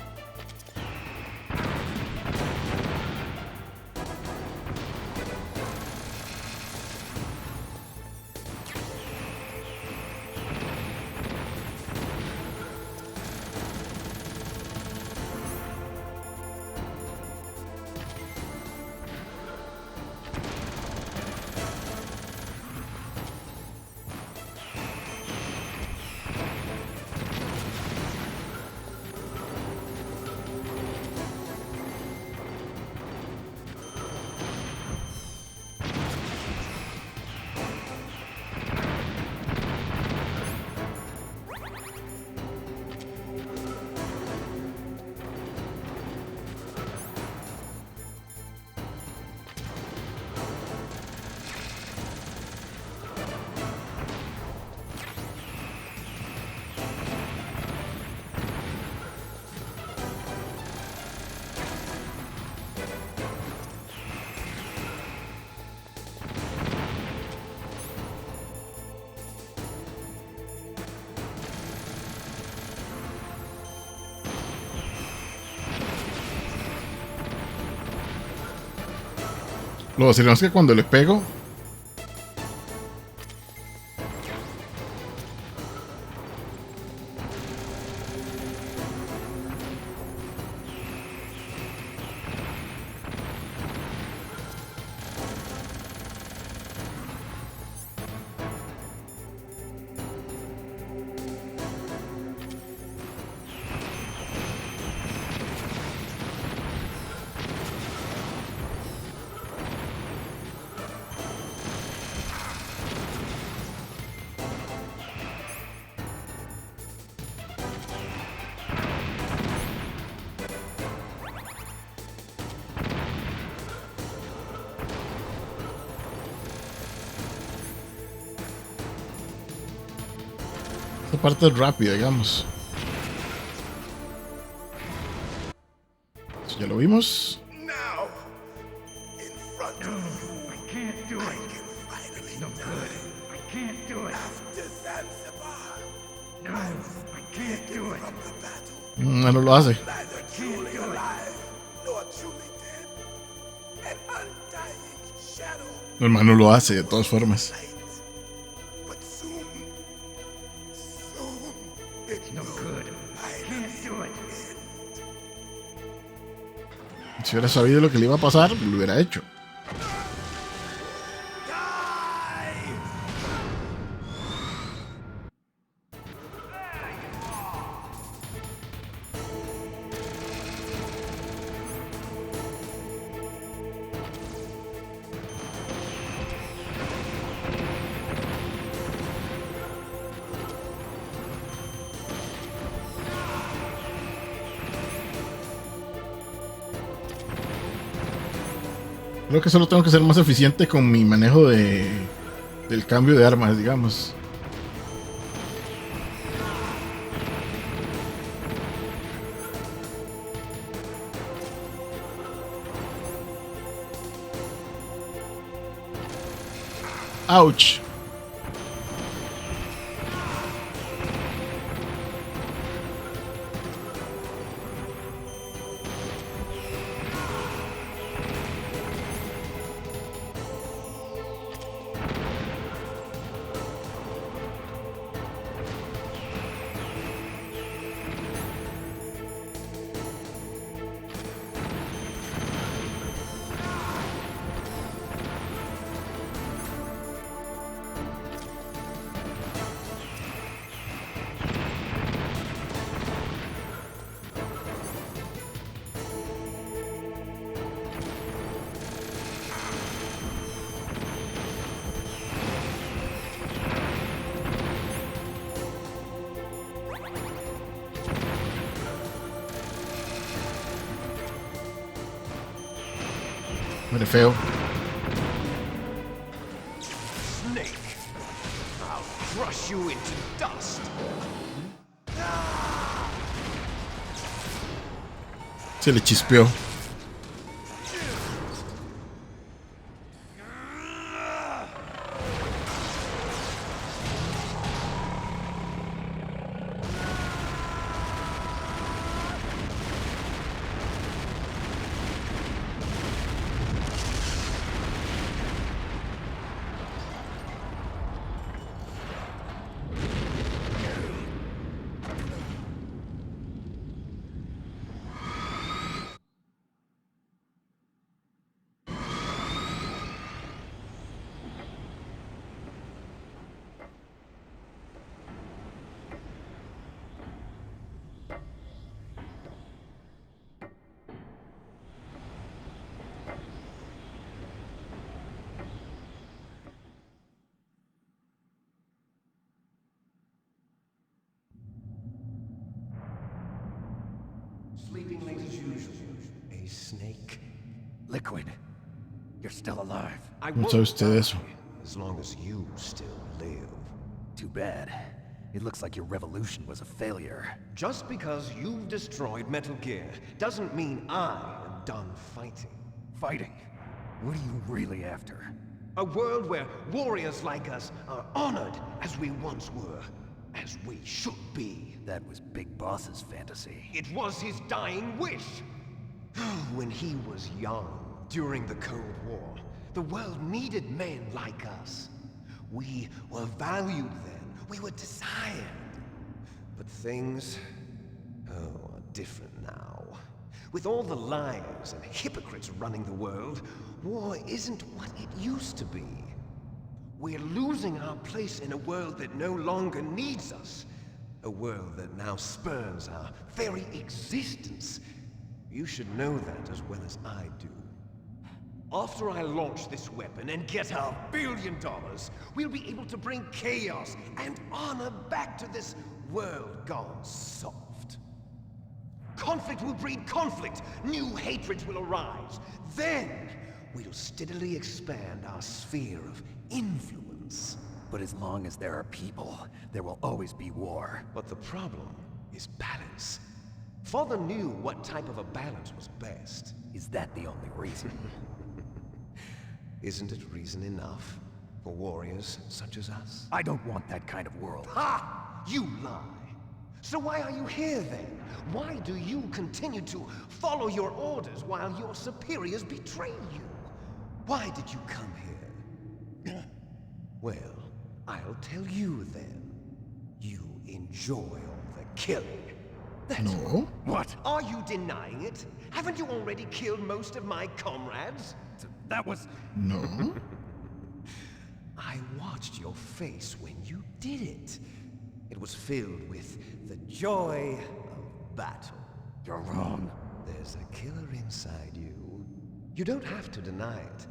Lo vacilón es que cuando le pego, esta parte es rápida, digamos. Eso ya lo vimos. Now, in front of you, I can't do it. I can finally no good. I can't do it. After Zanzibar, no, I can't do it. From the battle. No lo hace. Neither truly alive nor truly dead. An undying shadow. El hermano lo hace de todas formas. But soon, it's no good. I can't do it. Si hubiera sabido lo que le iba a pasar, lo hubiera hecho. Creo que solo tengo que ser más eficiente con mi manejo del cambio de armas, digamos. Ouch. Muere feo. Snake, I'll crush you into dust. Se le chispeó. Sleeping late as usual. A snake. Liquid, you're still alive. I ¿Cómo won't sabe usted die eso? as long as you still live. Too bad. It looks like your revolution was a failure. Just because you've destroyed Metal Gear doesn't mean I am done fighting. Fighting? What are you really after? A world where warriors like us are honored as we once were, as we should be. That was Big Boss's fantasy. It was his dying wish. When he was young, during the Cold War, The world needed men like us. We were valued then. We were desired. But things, are different now. With all the liars and hypocrites running the world, war isn't what it used to be. We're losing our place in a world that no longer needs us. A world that now spurns our very existence. You should know that as well as I do. After I launch this weapon and get our $1 billion, we'll be able to bring chaos and honor back to this world gone soft. Conflict will breed conflict. New hatreds will arise. Then, we'll steadily expand our sphere of influence. But as long as there are people, there will always be war. But the problem is balance. Father knew what type of a balance was best. Is that the only reason? Isn't it reason enough for warriors such as us? I don't want that kind of world. Ha! You lie! So why are you here then? Why do you continue to follow your orders while your superiors betray you? Why did you come here? Well, I'll tell you then. You enjoy all the killing. That's No. What? Are you denying it? Haven't you already killed most of my comrades? That was... No. I watched your face when you did it. It was filled with the joy of battle. You're wrong. There's a killer inside you. You don't have to deny it.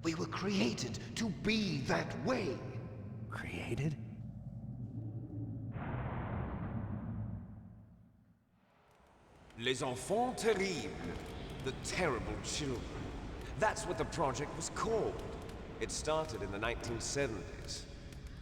We were created to be that way. Created? Les enfants terribles. The terrible children. That's what the project was called. It started in the 1970s.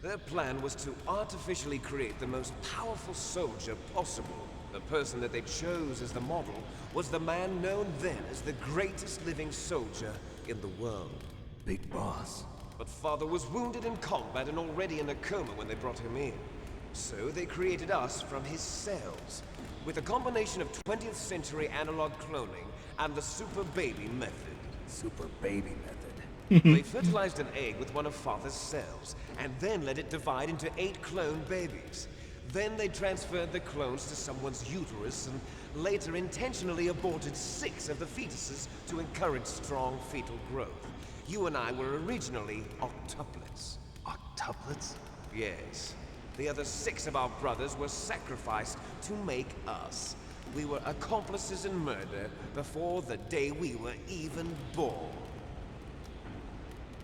Their plan was to artificially create the most powerful soldier possible. The person that they chose as the model was the man known then as the greatest living soldier in the world. Big boss. But Father was wounded in combat and already in a coma when they brought him in. So they created us from his cells, with a combination of 20th century analog cloning and the super baby method. Super baby method. They fertilized an egg with one of Father's cells, and then let it divide into 8 clone babies. Then they transferred the clones to someone's uterus, and later intentionally aborted 6 of the fetuses to encourage strong fetal growth. You and I were originally octuplets. Octuplets? Yes. The other 6 of our brothers were sacrificed to make us. We were accomplices in murder before the day we were even born.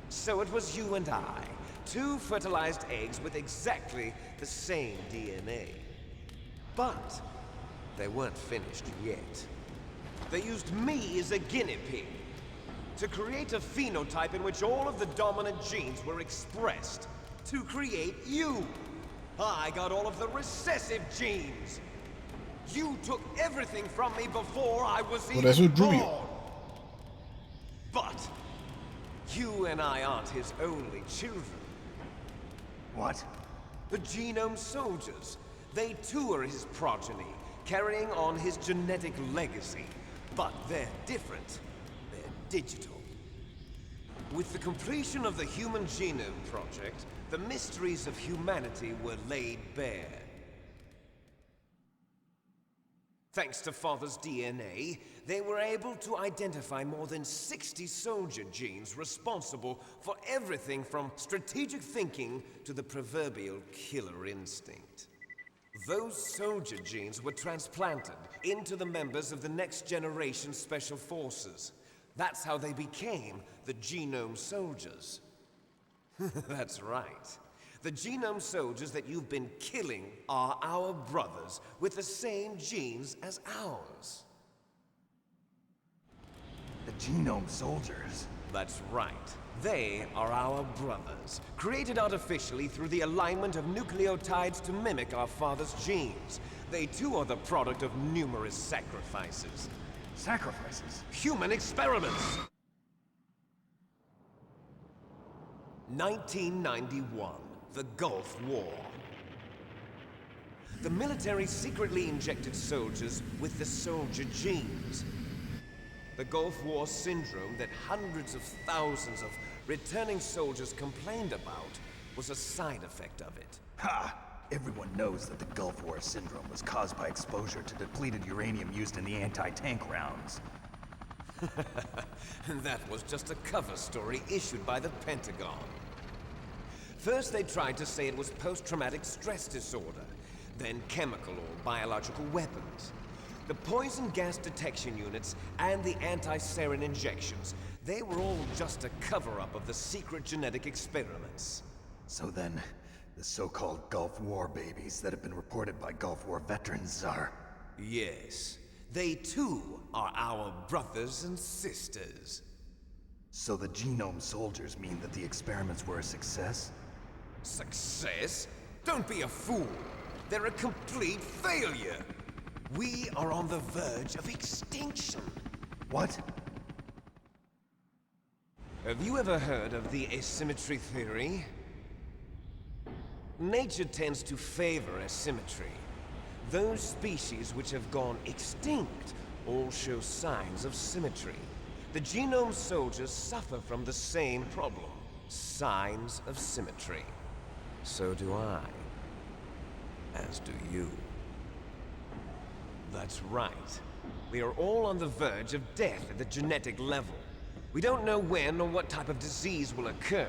So it was you and I, 2 fertilized eggs with exactly the same DNA. But they weren't finished yet. They used me as a guinea pig to create a phenotype in which all of the dominant genes were expressed. To create you. I got all of the recessive genes. You took everything from me before I was Por eso even es rubio. born. But you and I aren't his only children. What? The Genome Soldiers. They too are his progeny, carrying on his genetic legacy. But they're different. They're digital. With the completion of the Human Genome Project, the mysteries of humanity were laid bare. Thanks to Father's DNA, they were able to identify more than 60 soldier genes responsible for everything from strategic thinking to the proverbial killer instinct. Those soldier genes were transplanted into the members of the next generation Special Forces. That's how they became the Genome Soldiers. That's right. The Genome Soldiers that you've been killing are our brothers with the same genes as ours. The Genome Soldiers? That's right. They are our brothers, created artificially through the alignment of nucleotides to mimic our father's genes. They too are the product of numerous sacrifices. Sacrifices? Human experiments! 1991, the Gulf War. The military secretly injected soldiers with the soldier genes. The Gulf War syndrome that hundreds of thousands of returning soldiers complained about was a side effect of it. Ha! Everyone knows that the Gulf War syndrome was caused by exposure to depleted uranium used in the anti-tank rounds. That was just a cover story issued by the Pentagon. First they tried to say it was post-traumatic stress disorder, then chemical or biological weapons. The poison gas detection units and the anti-sarin injections, they were all just a cover-up of the secret genetic experiments. So then, the so-called Gulf War babies that have been reported by Gulf War veterans are... Yes, they too are our brothers and sisters. So the genome soldiers mean that the experiments were a success? Success? Don't be a fool. They're a complete failure. We are on the verge of extinction. What? Have you ever heard of the asymmetry theory? Nature tends to favor asymmetry. Those species which have gone extinct all show signs of symmetry. The genome soldiers suffer from the same problem. Signs of symmetry. So do I. As do you. That's right. We are all on the verge of death at the genetic level. We don't know when or what type of disease will occur.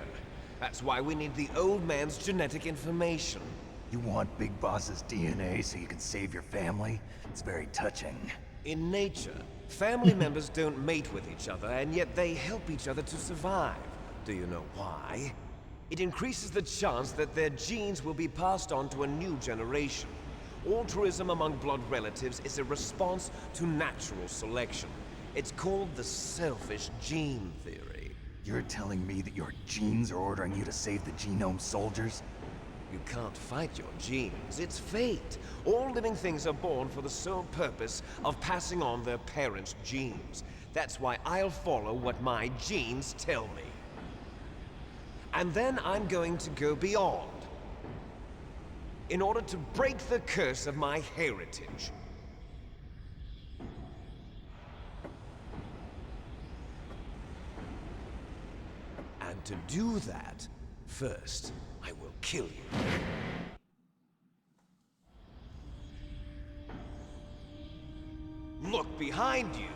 That's why we need the old man's genetic information. You want Big Boss's DNA so you can save your family? It's very touching. In nature, family members don't mate with each other, and yet they help each other to survive. Do you know why? It increases the chance that their genes will be passed on to a new generation. Altruism among blood relatives is a response to natural selection. It's called the selfish gene theory. You're telling me that your genes are ordering you to save the genome soldiers? You can't fight your genes. It's fate. All living things are born for the sole purpose of passing on their parents' genes. That's why I'll follow what my genes tell me. And then I'm going to go beyond. In order to break the curse of my heritage. And to do that, first, I will kill you. Look behind you!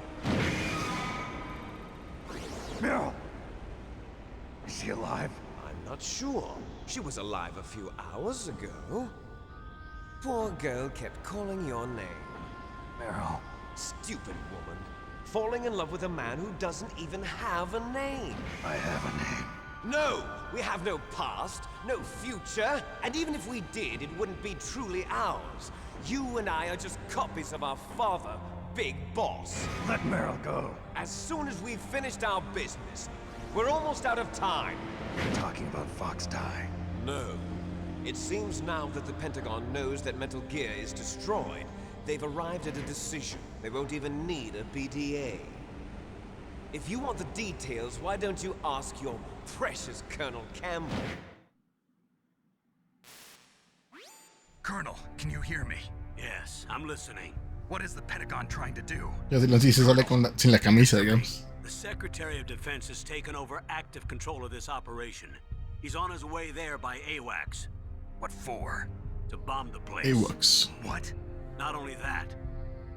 Meryl! Is she alive? I'm not sure. She was alive a few hours ago. Poor girl kept calling your name. Meryl. Stupid woman. Falling in love with a man who doesn't even have a name. I have a name. No! We have no past, no future, and even if we did, it wouldn't be truly ours. You and I are just copies of our father, Big Boss. Let Meryl go. As soon as we've finished our business, we're almost out of time. You're talking about Fox Die. No. It seems now that the Pentagon knows that Metal Gear is destroyed, they've arrived at a decision. They won't even need a BDA. If you want the details, why don't you ask your precious Colonel Campbell? Colonel, can you hear me? Yes, I'm listening. What is the Pentagon trying to do? Ya si se sale con sin la camisa, digamos. The Secretary of Defense has taken over active control of this operation. He's on his way there by AWACS. What for? To bomb the place. AWACS. What? Not only that,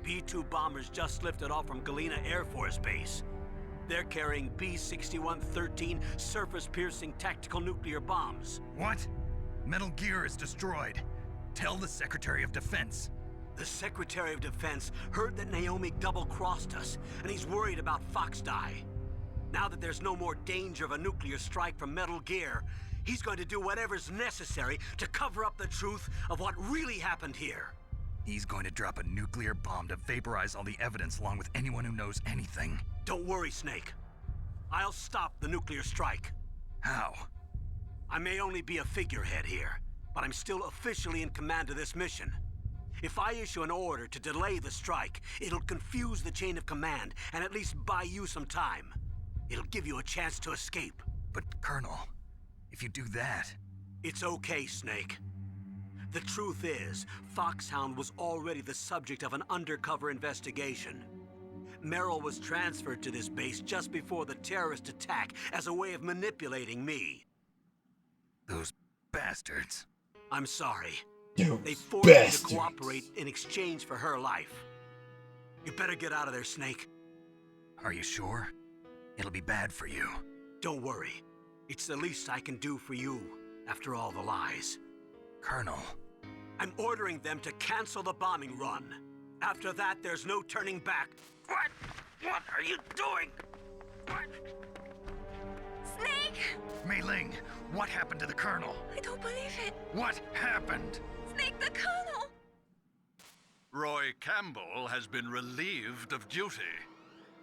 B-2 bombers just lifted off from Galena Air Force Base. They're carrying B-6113 surface-piercing tactical nuclear bombs. What? Metal Gear is destroyed. Tell the Secretary of Defense. The Secretary of Defense heard that Naomi double-crossed us, and he's worried about Fox Die. Now that there's no more danger of a nuclear strike from Metal Gear, he's going to do whatever's necessary to cover up the truth of what really happened here. He's going to drop a nuclear bomb to vaporize all the evidence along with anyone who knows anything. Don't worry, Snake. I'll stop the nuclear strike. How? I may only be a figurehead here, but I'm still officially in command of this mission. If I issue an order to delay the strike, it'll confuse the chain of command and at least buy you some time. It'll give you a chance to escape. But, Colonel, if you do that... It's okay, Snake. The truth is, Foxhound was already the subject of an undercover investigation. Merrill was transferred to this base just before the terrorist attack as a way of manipulating me. Those bastards. I'm sorry. You They forced me to bastards. cooperate in exchange for her life. You better get out of there, Snake. Are you sure? It'll be bad for you. Don't worry. It's the least I can do for you after all the lies. Colonel. I'm ordering them to cancel the bombing run. After that, there's no turning back. What? What are you doing? What? Snake! Mei Ling, what happened to the Colonel? I don't believe it. What happened? Snake, the Colonel! Roy Campbell has been relieved of duty.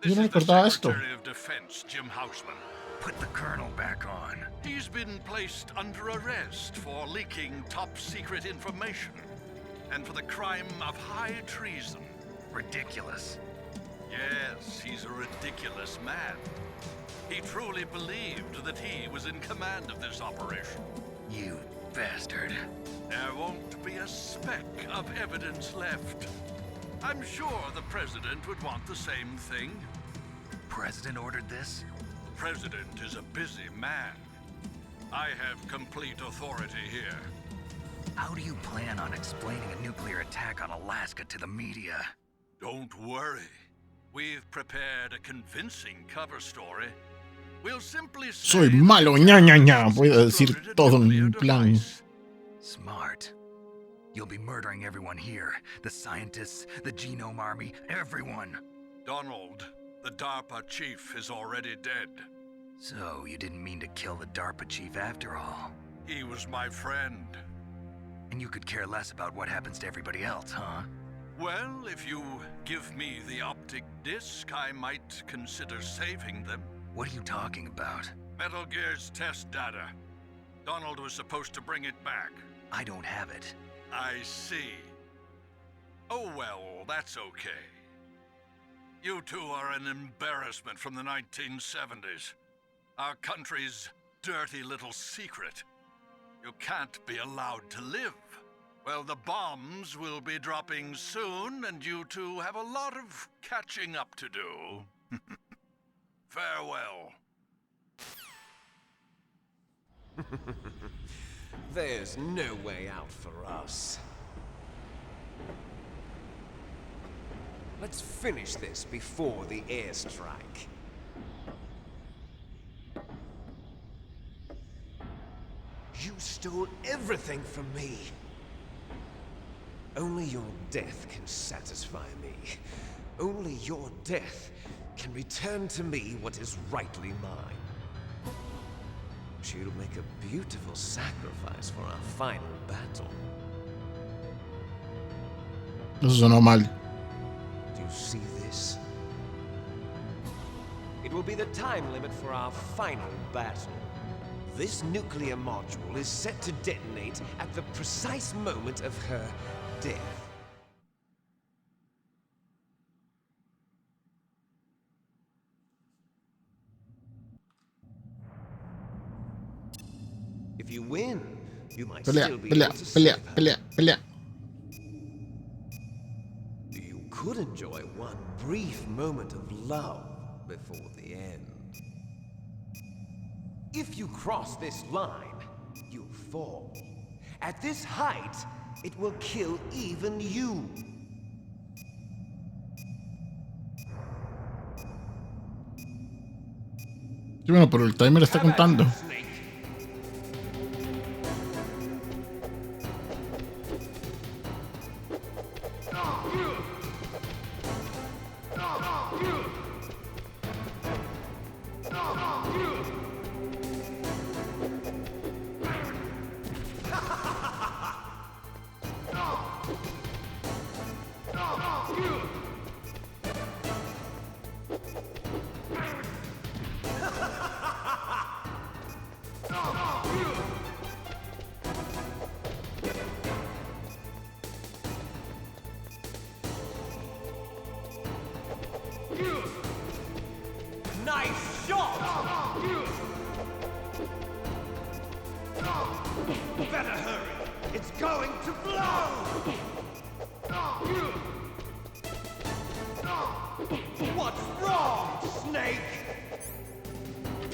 Yo This no is the recordaba esto. Secretary of Defense, Jim Houseman. Put the Colonel back on. He's been placed under arrest for leaking top-secret information and for the crime of high treason. Ridiculous. Yes, he's a ridiculous man. He truly believed that he was in command of this operation. You bastard. There won't be a speck of evidence left. I'm sure the President would want the same thing. President ordered this? The President is a busy man. I have complete authority here. How do you plan on explaining a nuclear attack on Alaska to the media? Don't worry. We've prepared a convincing cover story. We'll simply Soy say malo, that ña, ña, ña. terrorists Voy a decir exploded a todo en nuclear un plan. device. Smart. You'll be murdering everyone here. The scientists, the Genome Army, everyone. Donald, the DARPA chief, is already dead. So, you didn't mean to kill the DARPA chief after all. He was my friend. And you could care less about what happens to everybody else, huh? Well, if you give me the optic disc, I might consider saving them. What are you talking about? Metal Gear's test data. Donald was supposed to bring it back. I don't have it. I see. Oh well, that's okay. You two are an embarrassment from the 1970s. Our country's dirty little secret. You can't be allowed to live. Well, the bombs will be dropping soon, and you two have a lot of catching up to do. Farewell. There's no way out for us. Let's finish this before the airstrike. You stole everything from me. Only your death can satisfy me. Only your death can return to me what is rightly mine. She'll make a beautiful sacrifice for our final battle. Eso sonó mal. Do you see this? It will be the time limit for our final battle. This nuclear module is set to detonate at the precise moment of her death. If you win, you might Pelea, still be pelea, able to pelea, save her. pelea, pelea. You could enjoy one brief moment of love before the end. If you cross this line, you'll fall. At this height, it will kill even you. Sí, bueno, pero el timer está contando. Nice shot! Better hurry! It's going to blow!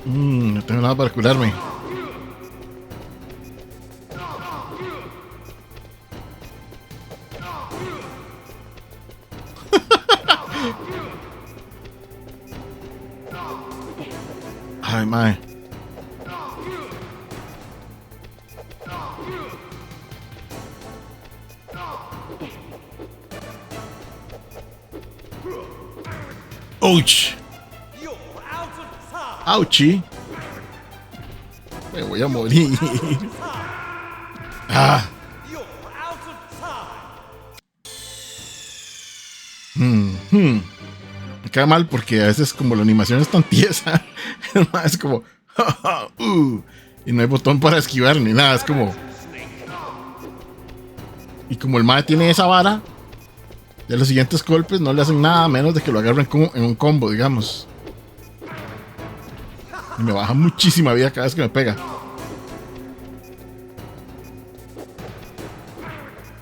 No tengo nada para curarme. Ay, mae. Ouch. Ouchie. Me voy a morir. Ah. Me queda mal porque a veces como la animación es tan tiesa, es como y no hay botón para esquivar ni nada, es como, y como el mae tiene esa vara, de los siguientes golpes no le hacen nada menos de que lo agarren en un combo, digamos, y me baja muchísima vida cada vez que me pega.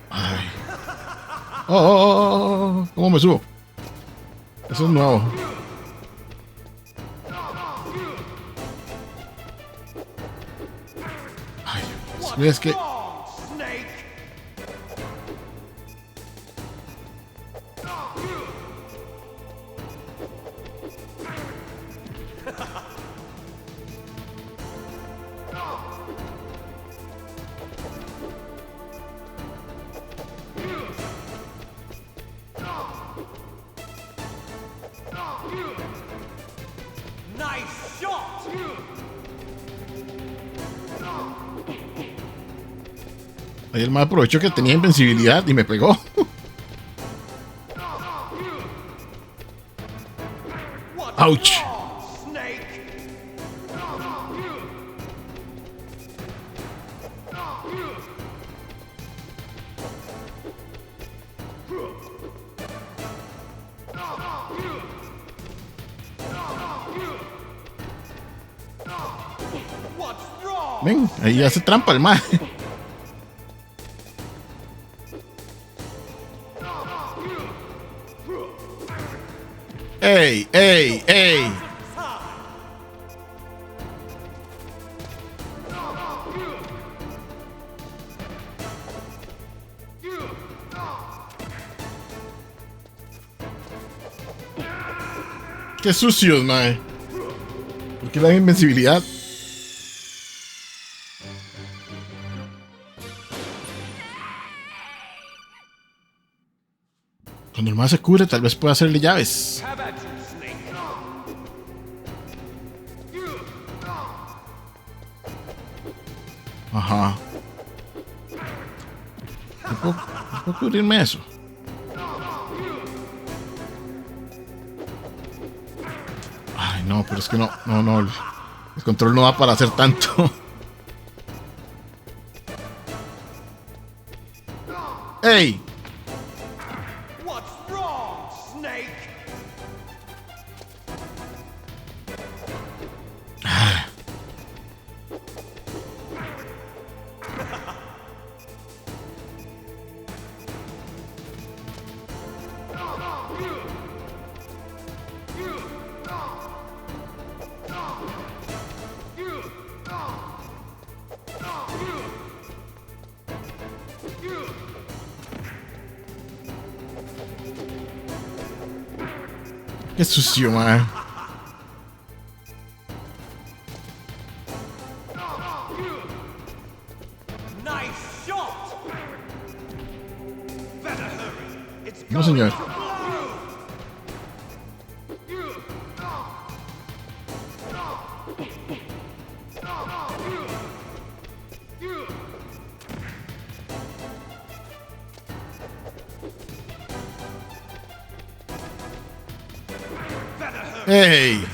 Ay. Oh, ¿cómo me subo? Eso es nuevo. Ay, es que ahí el mae aprovechó que tenía invencibilidad y me pegó. Ouch. Ven, ahí hace trampa el mae. ¡Ey, ey, ey! ¡Qué sucios, mae! ¿Por qué le dan invencibilidad? Cuando el mae se cure, tal vez pueda hacerle llaves. Ajá. ¿No puedo cubrirme eso? Ay, no, pero es que no. El control no va para hacer tanto. ¡Ey! Qué sucio, man. No, señor. ¡Ey!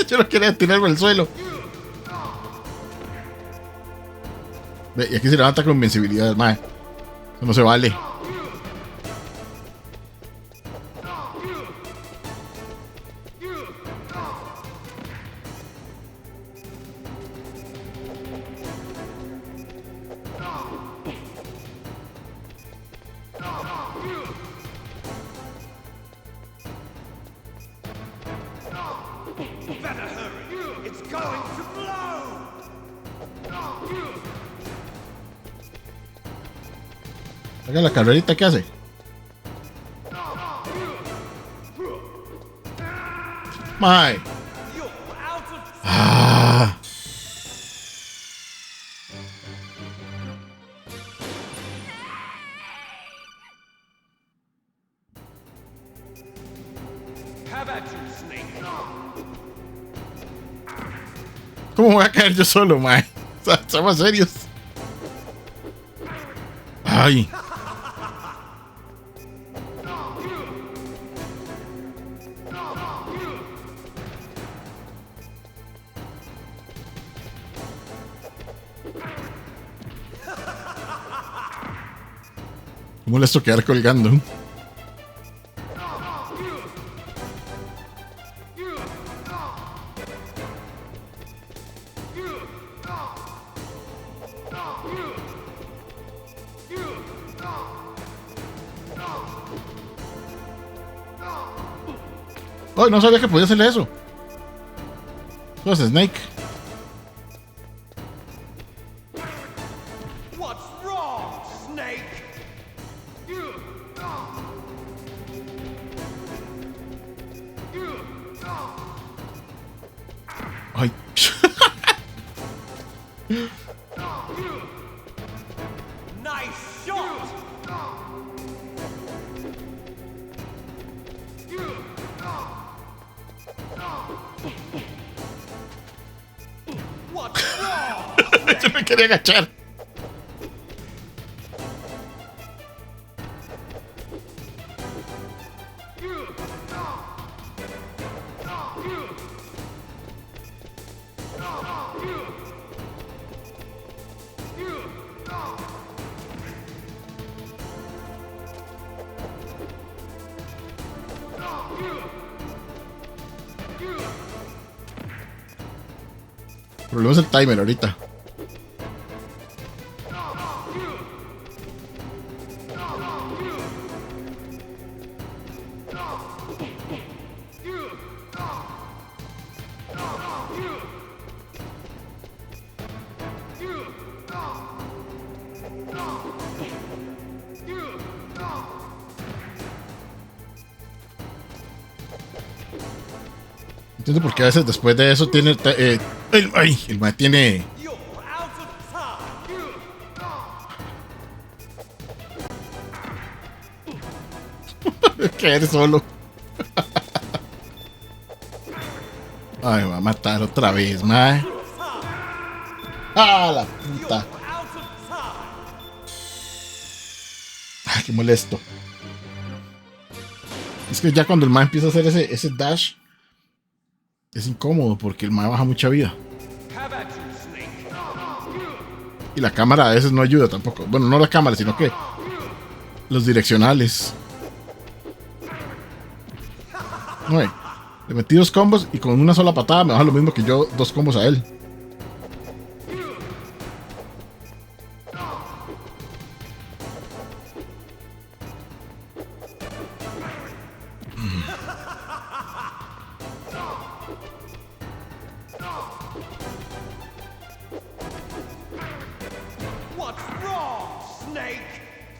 Yo no quería tirarme al suelo. Ve, y aquí se levanta con invencibilidad, mae. Eso no se vale. Haga la carrerita que hace. Mae. Ah. ¿Cómo voy a caer yo solo, mae? Seamos serios. Ay. Qué molesto quedar colgando. Oh, no sabía que podía hacerle eso. Pues Snake. What's wrong, Snake? Ay. Nice shot. What's wrong? Yo me quería agachar. Problemas el timer ahorita. Entiendo por qué a veces después de eso tiene el mae tiene caer solo. Ay, me va a matar otra vez, mae. Ah, la puta. Ay, qué molesto. Es que ya cuando el mae empieza a hacer ese dash es incómodo porque el mae baja mucha vida. Y la cámara a veces no ayuda tampoco. Bueno, no la cámara, sino que los direccionales. No, le metí 2 combos y con una sola patada me baja lo mismo que yo 2 combos a él.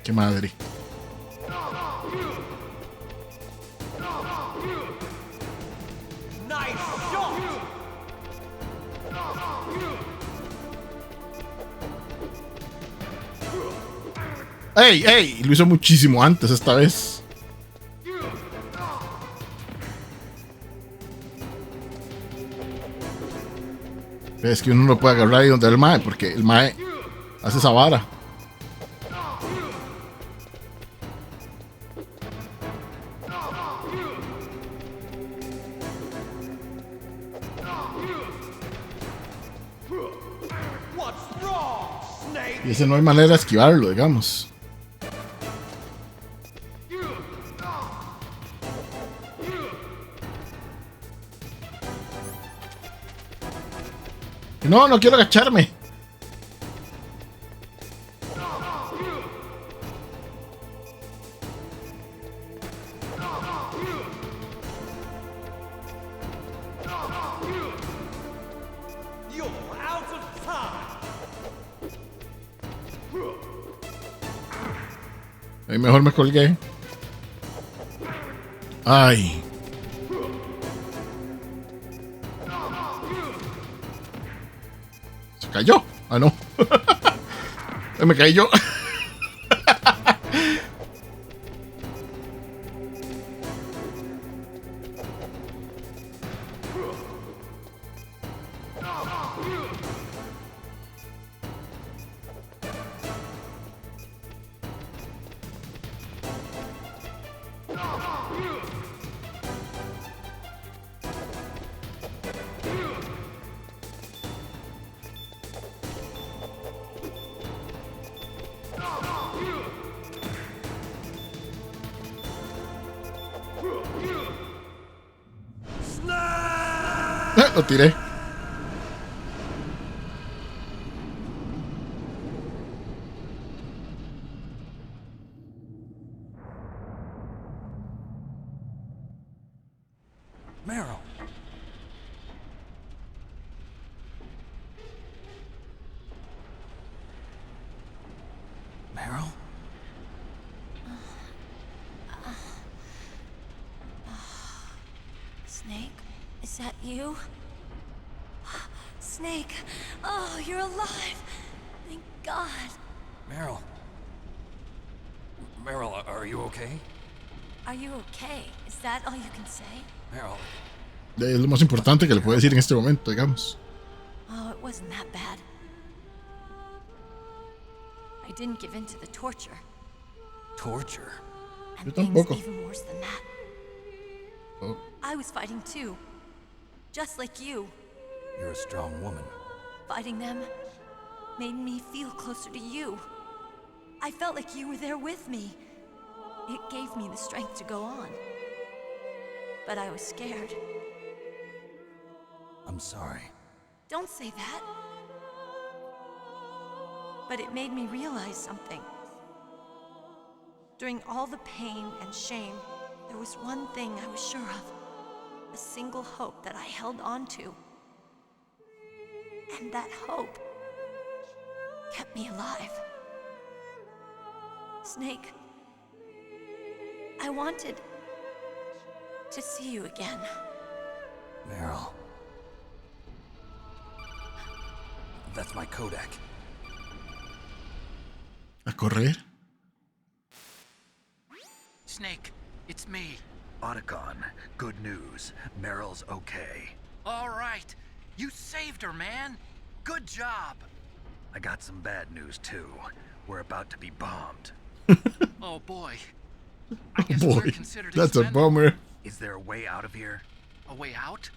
Qué madre. ¡Ey, ey! Lo hizo muchísimo antes esta vez. Es que uno no puede agarrar ahí donde el mae, porque el mae hace esa vara. Y ese no hay manera de esquivarlo, digamos. No, no quiero agacharme. Ahí mejor me colgué. Ay. Se cayó. Ah, no. Me caí yo. Lo tiré. Meryl. Meryl? Snake, is that you? Snake, oh, you're alive. Thank God. Meryl. Meryl, are you okay? Are you okay? Is that all you can say? Meryl. Es lo más importante que le puedo decir en este momento, digamos. Oh, it wasn't that bad. I didn't give in to the torture. Torture? And Yo things tampoco. even worse than that. Oh. I was fighting too. Just like you. You're a strong woman. Fighting them made me feel closer to you. I felt like you were there with me. It gave me the strength to go on. But I was scared. I'm sorry. Don't say that. But it made me realize something. During all the pain and shame, there was one thing I was sure of. A single hope that I held on to. And that hope kept me alive. Snake, I wanted to see you again. Meryl. That's my Kodak. A correr. Snake, it's me. Otacon, good news. Meryl's okay. All right. You saved her, man. Good job. I got some bad news, too. We're about to be bombed. Oh, boy. I guess Boy, we're considered that's a expendable. bummer. Is there a way out of here? A way out?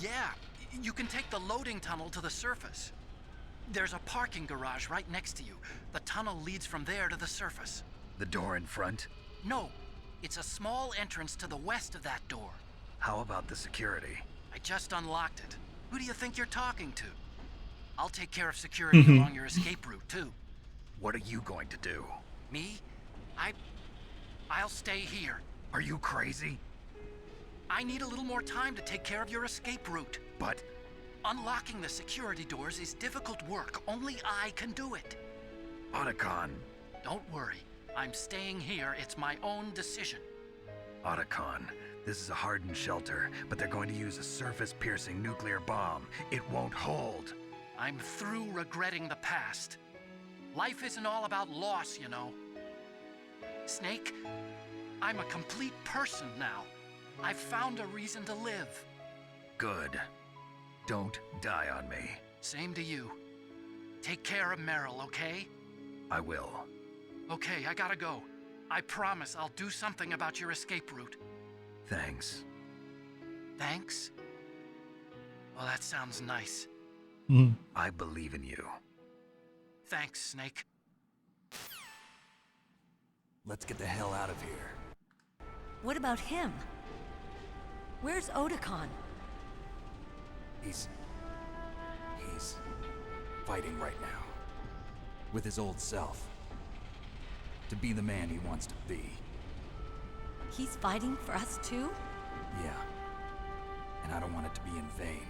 Yeah. You can take the loading tunnel to the surface. There's a parking garage right next to you. The tunnel leads from there to the surface. The door in front? No, it's a small entrance to the west of that door. How about the security? I just unlocked it. Who do you think you're talking to? I'll take care of security along your escape route, too. What are you going to do? Me? I'll stay here. Are you crazy? I need a little more time to take care of your escape route. But Unlocking the security doors is difficult work. Only I can do it. Otacon. Don't worry. I'm staying here. It's my own decision. Otacon, this is a hardened shelter, but they're going to use a surface-piercing nuclear bomb. It won't hold. I'm through regretting the past. Life isn't all about loss, you know. Snake, I'm a complete person now. I've found a reason to live. Good. Don't die on me. Same to you. Take care of Meryl, okay? I will. Okay, I gotta go. I promise I'll do something about your escape route. Thanks. Thanks? Well, that sounds nice. I believe in you. Thanks, Snake. Let's get the hell out of here. What about him? Where's Otacon? He's fighting right now. With his old self. To be the man he wants to be. He's fighting for us too? Yeah. And I don't want it to be in vain.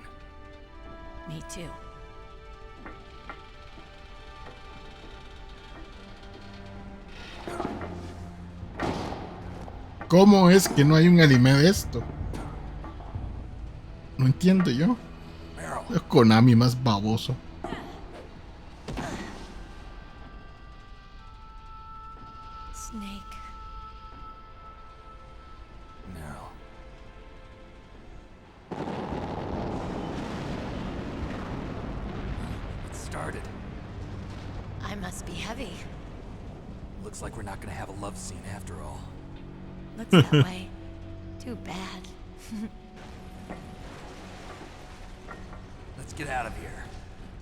Me too. ¿Cómo es que no hay un anime de esto? No entiendo yo. Es Konami más baboso. Snake. No. It started. I must be heavy. Looks like we're not gonna have a love scene after all. Looks that way. Too bad. Let's get out of here.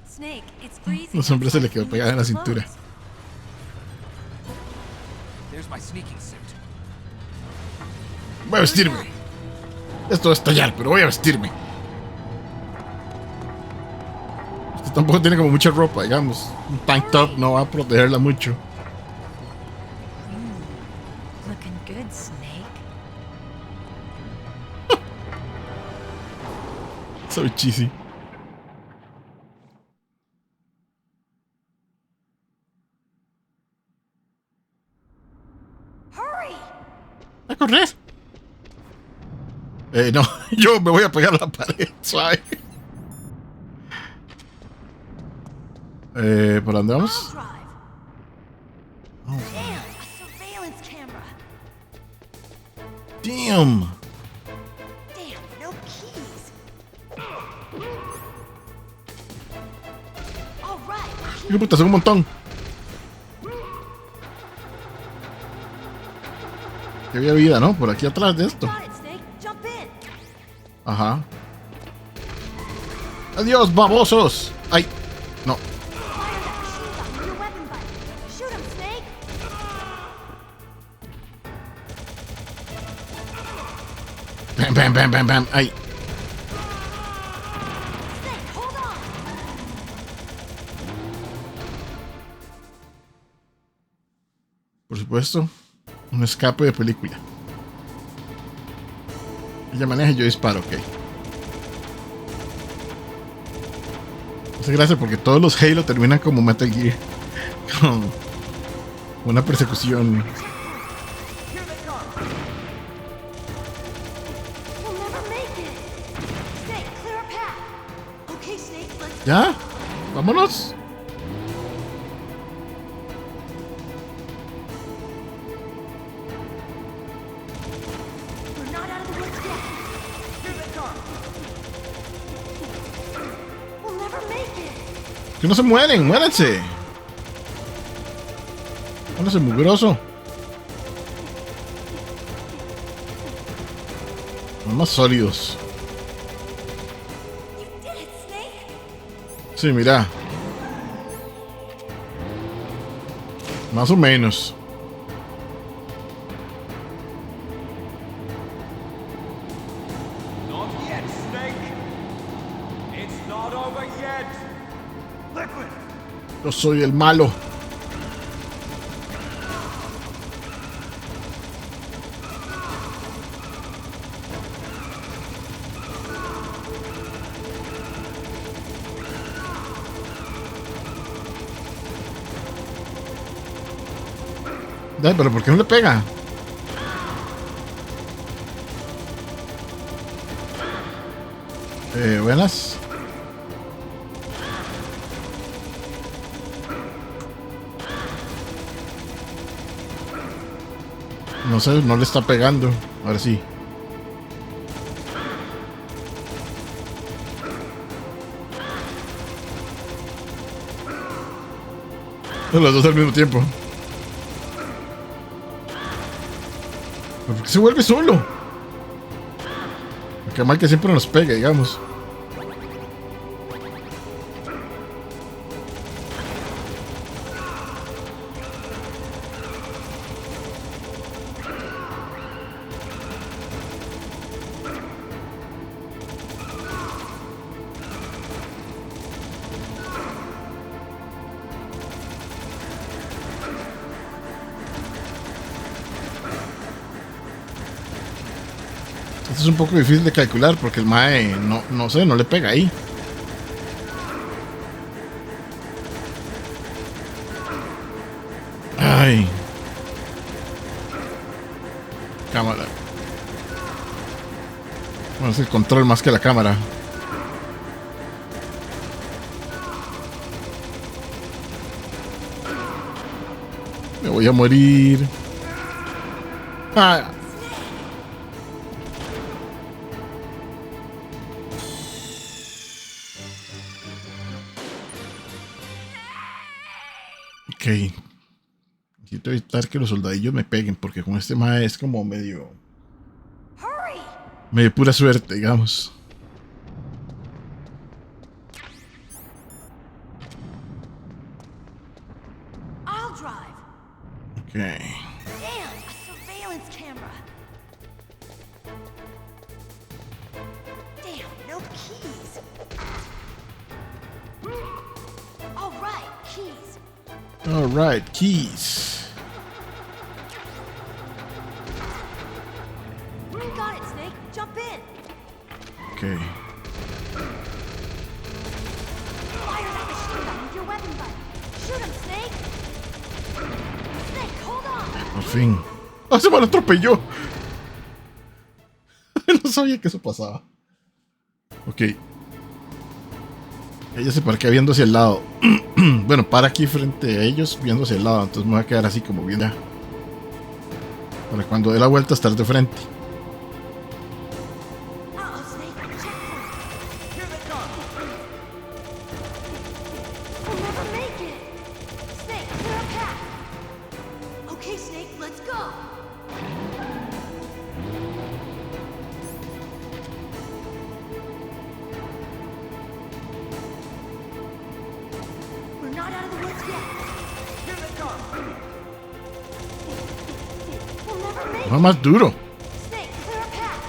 Snake, it's freezing. Los hombres se le outside. quedó pegada en la cintura. There's my sneaking suit. Voy a vestirme. Esto va a estallar, pero voy a vestirme. Usted tampoco tiene como mucha ropa, digamos. Un tank top no va a protegerla mucho. Looking good, Snake. Soy cheesy. Hurry! A correr. No, yo me voy a pegar a la pared, suave. ¿Por dónde vamos? I'll drive. Damn, a surveillance camera. Damn. Damn, no keys. All right. Hijo puta, son un montón. Que había vida, ¿no? Por aquí atrás de esto. Got it, Snake. Jump in. Ajá. Adiós, babosos. Ay, no. Fire that machine gun with your weapon button. Shoot him, Snake. Bam, bam, bam, bam, bam. Ay. Snake, hold on. Por supuesto, un escape de película. Ella maneja y yo disparo, ok. Muchas gracias porque todos los Halo terminan como Metal Gear. Con una persecución. We'll never make it. Snake, clear a path. Okay, Snake, let's ¿Ya? Vámonos. We're not out of the woods yet. Here they come. We'll never make it. Que no se mueren, muéranse. Pónganse mugroso. Son más sólidos. You did it, Snake. Sí, mira. Más o menos. Not yet, Snake. It's not over yet. Liquid. Yo soy el malo. Ay, pero ¿por qué no le pega? Buenas. No sé, no le está pegando. Ahora sí. Los dos al mismo tiempo. ¿Por qué se vuelve solo? Qué mal que siempre nos pegue, digamos. Esto es un poco difícil de calcular porque el mae no sé, no le pega ahí. Ay. cámara. Bueno, es el control más que la cámara. Me voy a morir. Ah. Ok. Necesito evitar que los soldadillos me peguen, porque con este mae es como medio pura suerte, digamos. I'll drive. Ok. Damn, a surveillance camera. Damn, no keys. All right, keys. All right, keys. I got it, Snake. Jump in. Okay. Fire that machine gun with your weapon button. Shoot him, Snake. Snake, hold on. Por fin. ¡Ah, se me lo atropelló! No sabía que eso pasaba. Ok. Ella se parquea viendo hacia el lado. Bueno, para aquí frente a ellos, viendo hacia el lado. Entonces me voy a quedar así como bien ya. Para cuando dé la vuelta estar de frente. Uh-oh, Snake. Checkpoint. Here they come! We'll never make it. Snake, clear a path. Okay, Snake, let's go. We're not out of the woods yet. Here they come! We'll never make Va it. más duro. Snake, clear a path.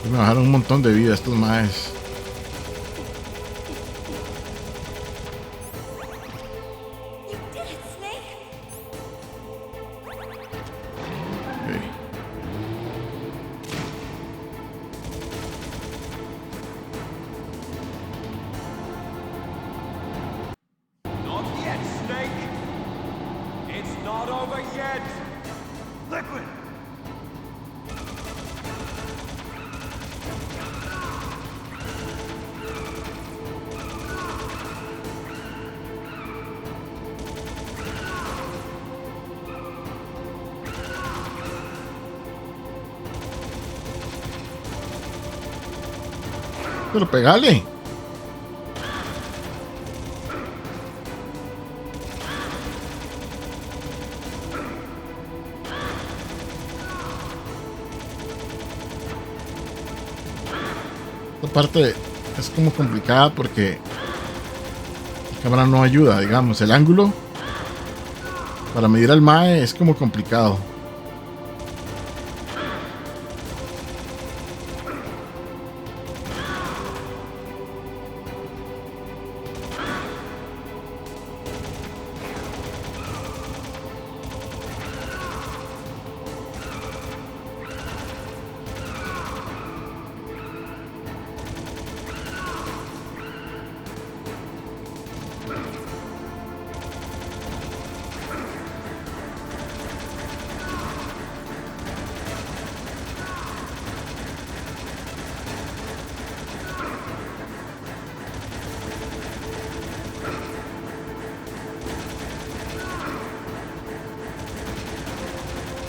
Me bajaron un montón de vida estos maes. You did it, Snake. Ok. Not yet, Snake! It's not over yet! Liquid! Pero pegale. Esta parte es como complicada porque la cámara no ayuda, digamos. El ángulo para medir al mae es como complicado.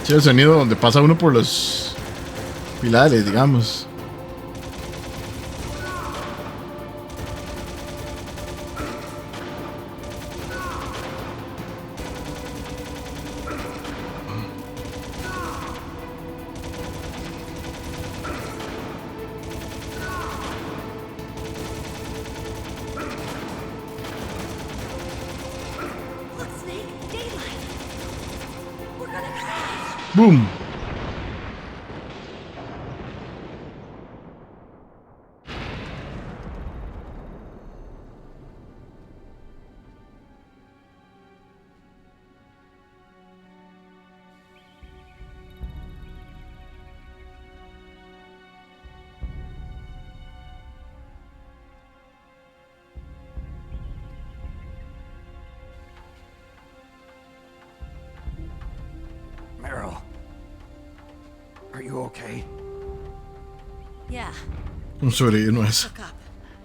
Sí, el sonido donde pasa uno por los pilares, digamos. Look, Snake, daylight. We're gonna crash. ¡Boom! okay? Yeah, Un sobrevivir no es. look up.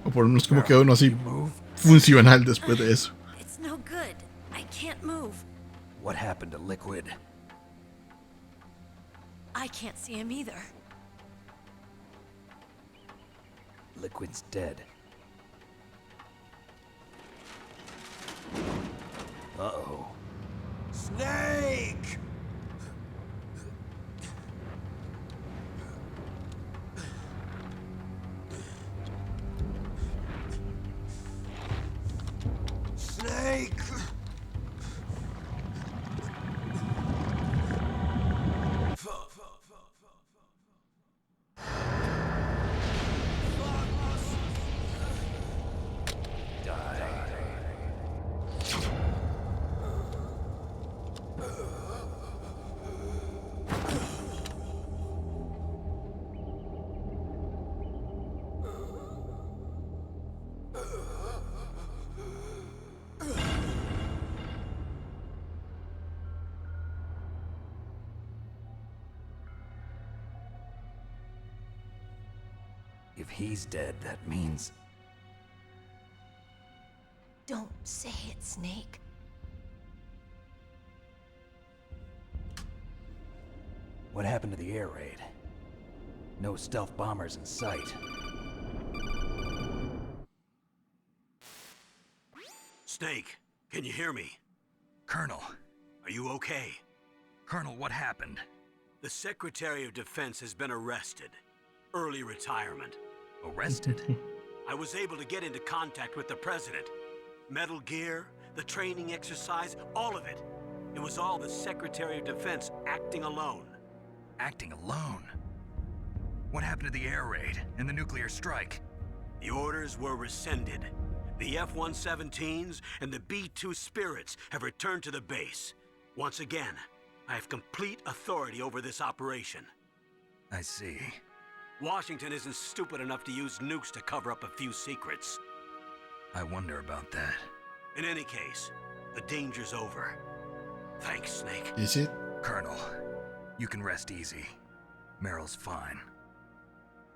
O por lo menos como queda uno así funcional después de eso. It's no good. I can't move. What happened to Liquid? I can't see him either. Liquid's dead. Uh-oh. Snake! Snake! If he's dead, that means... Don't say it, Snake. What happened to the air raid? No stealth bombers in sight. Snake, can you hear me? Colonel. Are you okay? Colonel, what happened? The Secretary of Defense has been arrested. Early retirement. Arrested? I was able to get into contact with the President. Metal Gear, the training exercise, all of it. It was all the Secretary of Defense acting alone. Acting alone? What happened to the air raid and the nuclear strike? The orders were rescinded. The F-117s and the B-2 Spirits have returned to the base. Once again, I have complete authority over this operation. I see. Washington isn't stupid enough to use nukes to cover up a few secrets. I wonder about that. In any case, the danger's over. Thanks, Snake. Is it? Colonel, you can rest easy. Meryl's fine.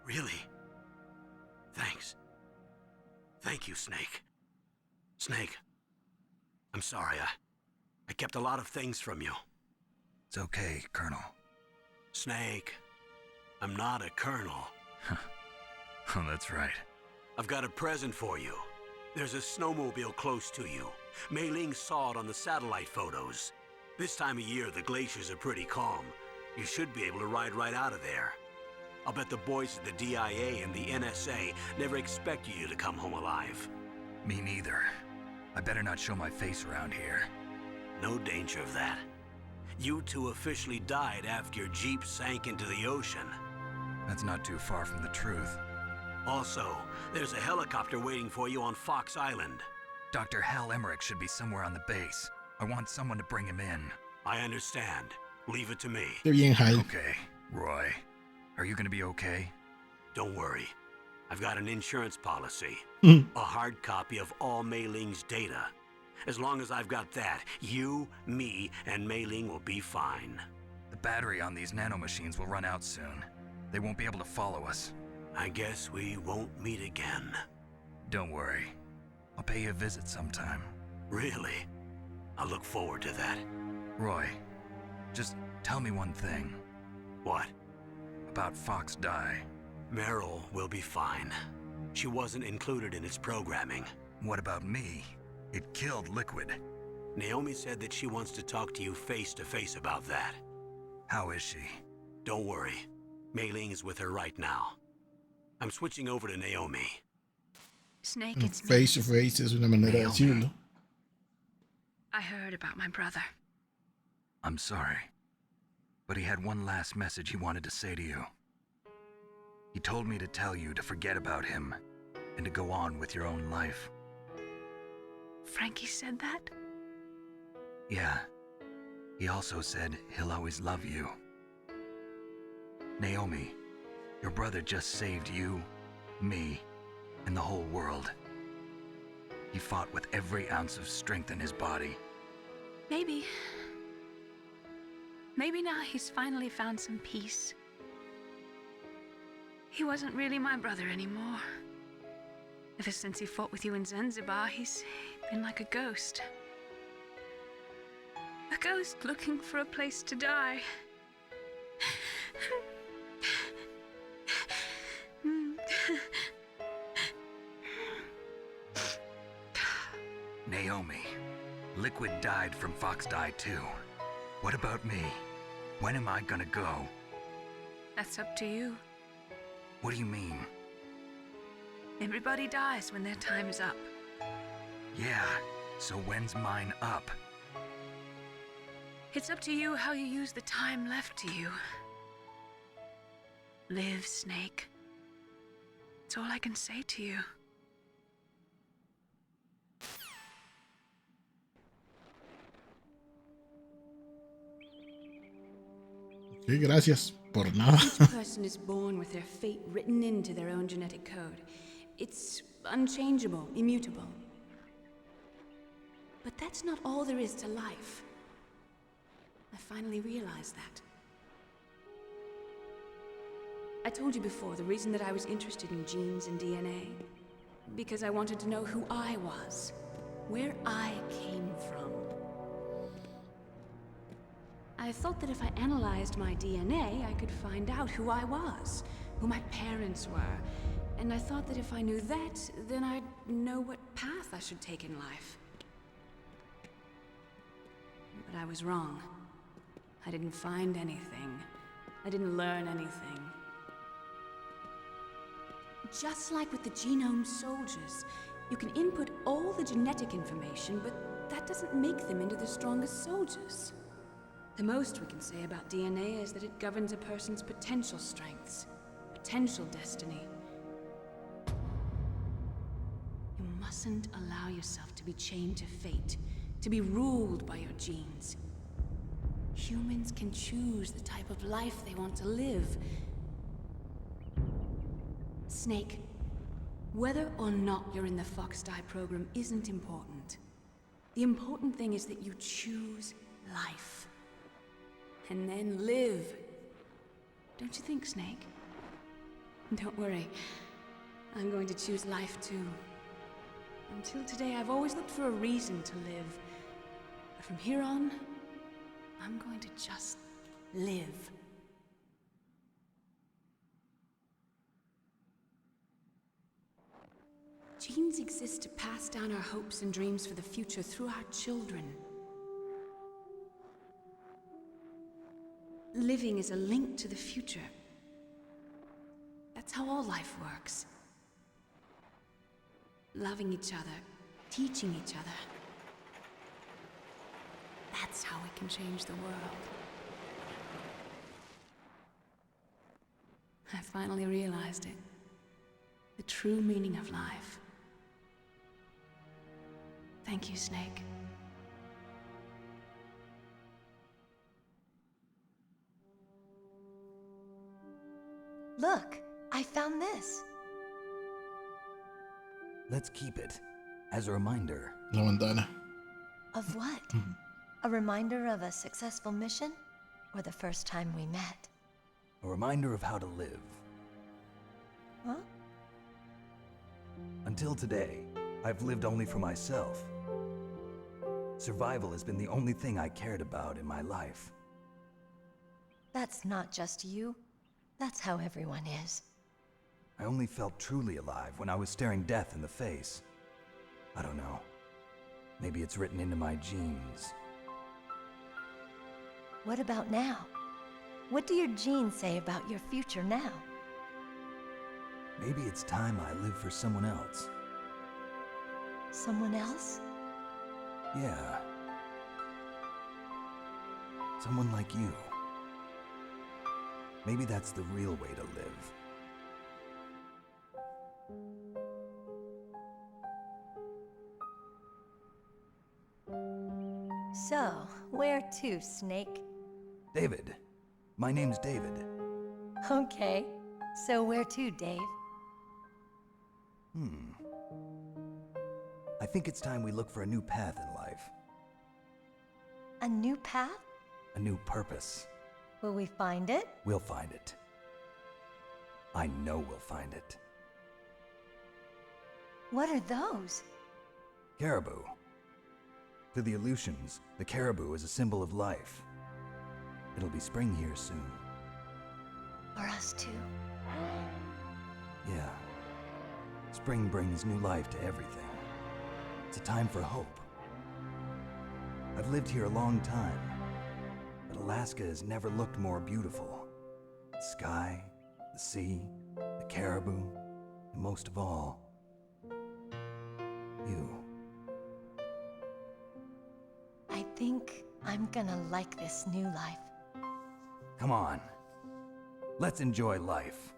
Really? Thanks. Thank you, Snake. Snake, I'm sorry. I kept a lot of things from you. It's okay, Colonel. Snake, I'm not a colonel. Oh, that's right. I've got a present for you. There's a snowmobile close to you. Mei Ling saw it on the satellite photos. This time of year, the glaciers are pretty calm. You should be able to ride right out of there. I'll bet the boys at the DIA and the NSA never expected you to come home alive. Me neither. I better not show my face around here. No danger of that. You two officially died after your Jeep sank into the ocean. That's not too far from the truth. Also, there's a helicopter waiting for you on Fox Island. Dr. Hal Emmerich should be somewhere on the base. I want someone to bring him in. I understand. Leave it to me. Qué bien, high. Okay, Roy. Are you gonna be okay? Don't worry. I've got an insurance policy. Hmm. A hard copy of all Mei Ling's data. As long as I've got that, you, me, and Mei Ling will be fine. The battery on these nanomachines will run out soon. They won't be able to follow us. I guess we won't meet again. Don't worry. I'll pay you a visit sometime. Really? I look forward to that. Roy, just tell me one thing. What? About Fox Die. Meryl will be fine. She wasn't included in its programming. What about me? It killed Liquid. Naomi said that she wants to talk to you face to face about that. How is she? Don't worry. Mei Ling is with her right now. I'm switching over to Naomi. Snake, it's me. Face to face es una manera de decirlo. I heard about my brother. I'm sorry. But he had one last message he wanted to say to you. He told me to tell you to forget about him and to go on with your own life. Frankie said that? Yeah. He also said he'll always love you. Naomi, your brother just saved you, me, and the whole world. He fought with every ounce of strength in his body. Maybe. Maybe now he's finally found some peace. He wasn't really my brother anymore. Ever since he fought with you in Zanzibar, he's been like a ghost. A ghost looking for a place to die. Naomi, Liquid died from Fox Die too. What about me? When am I gonna go? That's up to you. What do you mean? Everybody dies when their time is up. Yeah, so when's mine up? It's up to you how you use the time left to you. Live, Snake. That's all I can say to you. Sí, gracias por nada. Each person is born with their fate written into their own genetic code. It's unchangeable, immutable. But that's not all there is to life. I finally realized that. I told you before the reason that I was interested in genes and DNA. Because I wanted to know who I was, where I came from. I thought that if I analyzed my DNA, I could find out who I was, who my parents were. And I thought that if I knew that, then I'd know what path I should take in life. But I was wrong. I didn't find anything. I didn't learn anything. Just like with the genome soldiers, you can input all the genetic information, but that doesn't make them into the strongest soldiers. The most we can say about DNA is that it governs a person's potential strengths, potential destiny. You mustn't allow yourself to be chained to fate, to be ruled by your genes. Humans can choose the type of life they want to live. Snake, whether or not you're in the Fox Die program isn't important. The important thing is that you choose life. And then live. Don't you think, Snake? Don't worry. I'm going to choose life too. Until today, I've always looked for a reason to live. But from here on, I'm going to just live. Genes exist to pass down our hopes and dreams for the future through our children. Living is a link to the future. That's how all life works. Loving each other, teaching each other. That's how we can change the world. I finally realized it. The true meaning of life. Thank you, Snake. Look, I found this. Let's keep it as a reminder. La ventana. Of what? A reminder of a successful mission? Or the first time we met? A reminder of how to live. Huh? Until today, I've lived only for myself. Survival has been the only thing I cared about in my life. That's not just you. That's how everyone is. I only felt truly alive when I was staring death in the face. I don't know. Maybe it's written into my genes. What about now? What do your genes say about your future now? Maybe it's time I live for someone else. Someone else? Yeah. Someone like you. Maybe that's the real way to live. So, where to, Snake? David. My name's David. Okay. So where to, Dave? I think it's time we look for a new path in life. A new path? A new purpose. Will we find it? We'll find it. I know we'll find it. What are those? Caribou. To the Aleutians, the caribou is a symbol of life. It'll be spring here soon. For us too? Yeah. Spring brings new life to everything. It's a time for hope. I've lived here a long time, but Alaska has never looked more beautiful. The sky, the sea, the caribou, and most of all, you. I think I'm gonna like this new life. Come on. Let's enjoy life.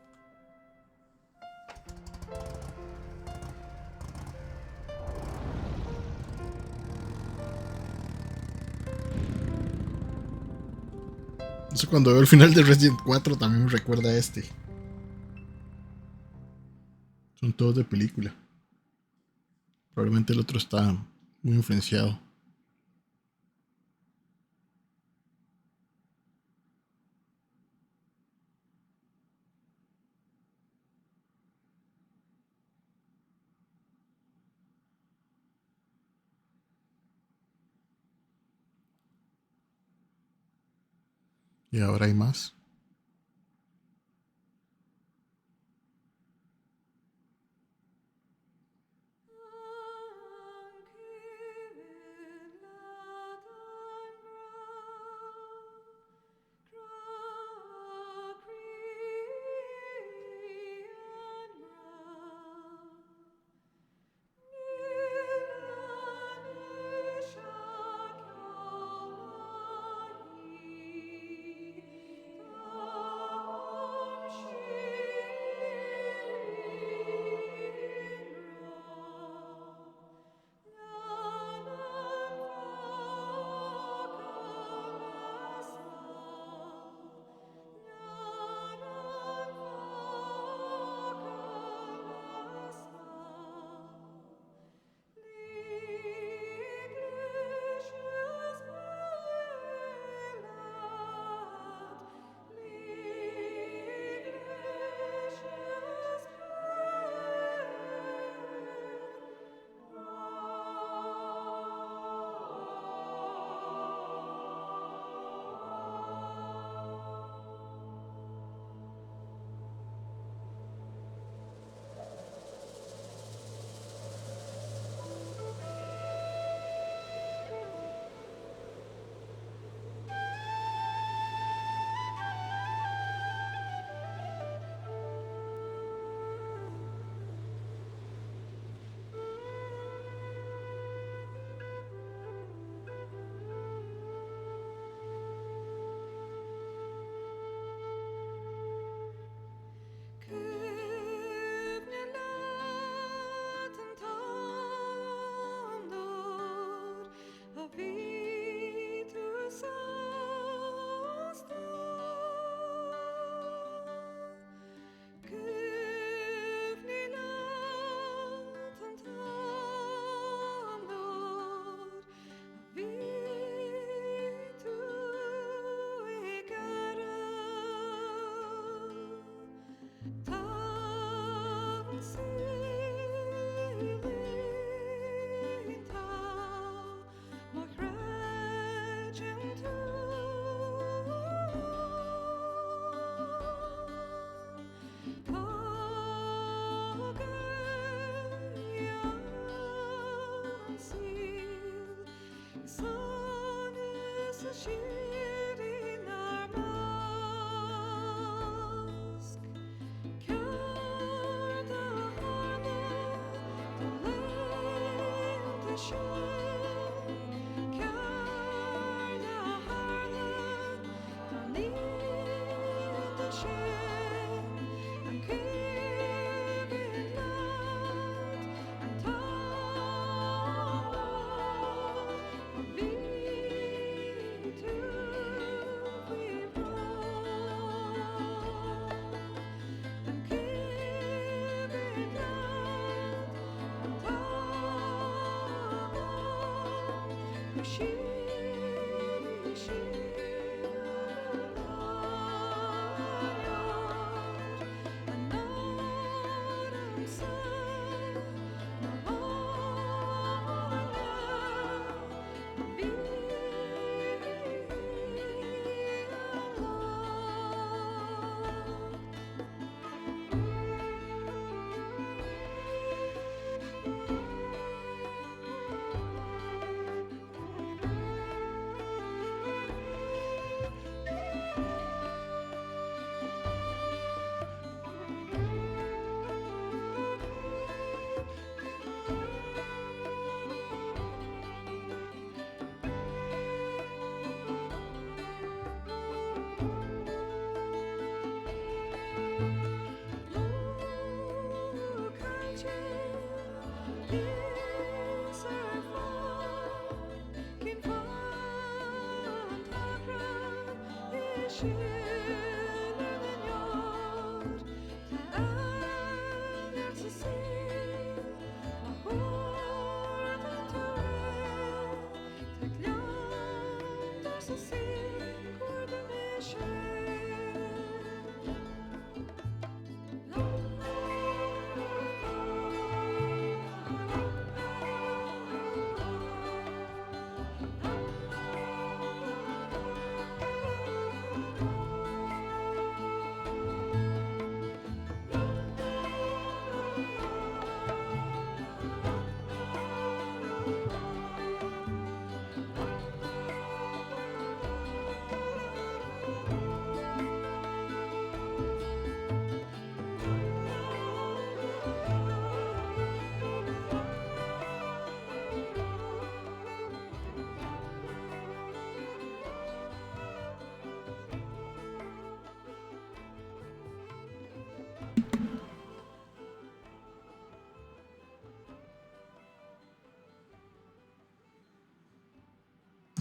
Eso cuando veo el final de Resident 4 también me recuerda a este. Son todos de película. Probablemente el otro está muy influenciado. Y ahora hay más.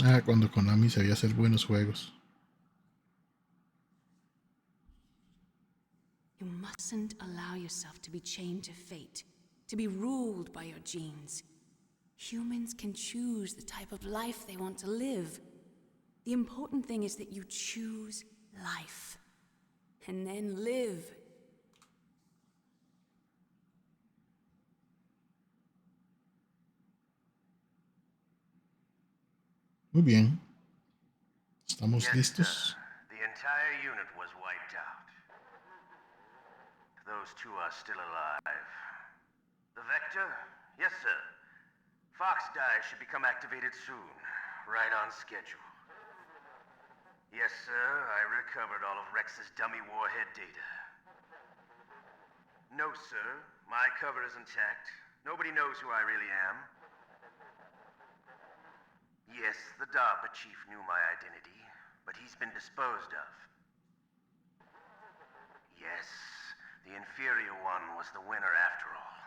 Ah, cuando Konami sabía hacer buenos juegos. You mustn't allow yourself to be chained to fate, to be ruled by your genes. Humans can choose the type of life they want to live. The important thing is that you choose life. And then live. Muy bien. ¿Estamos Yes, listos? sir. The entire unit was wiped out. Those two are still alive. The Vector? Yes, sir. Fox Die should become activated soon. Right on schedule. Yes, sir. I recovered all of Rex's dummy warhead data. No, sir. My cover is intact. Nobody knows who I really am. Yes, the DARPA chief knew my identity, but he's been disposed of. Yes, the inferior one was the winner after all.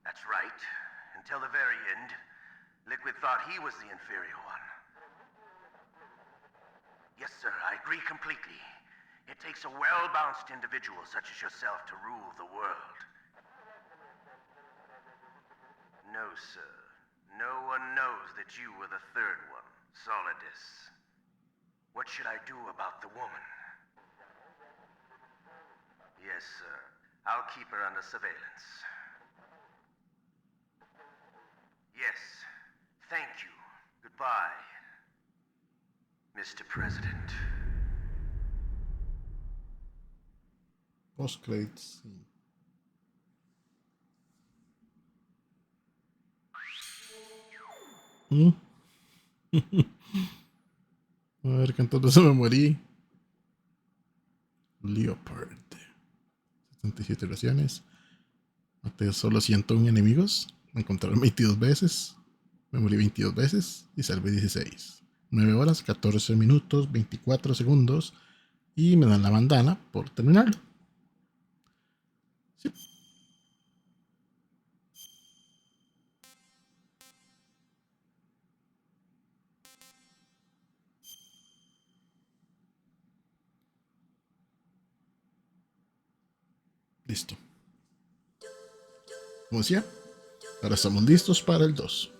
That's right. Until the very end, Liquid thought he was the inferior one. Yes, sir, I agree completely. It takes a well-balanced individual such as yourself to rule the world. No, sir. No one knows that you were the third one, Solidus. What should I do about the woman? Yes, sir. I'll keep her under surveillance. Yes. Thank you. Goodbye, Mr. President. Post credits. Sí. A ver cuántas veces me morí. Leopard. 77 raciones. Maté solo 101 enemigos. Me encontraron 22 veces. Me morí 22 veces. Y salvé 16. 9 horas, 14 minutos, 24 segundos. Y me dan la bandana por terminarlo. Sí. Listo. Como decía, ahora estamos listos para el 2.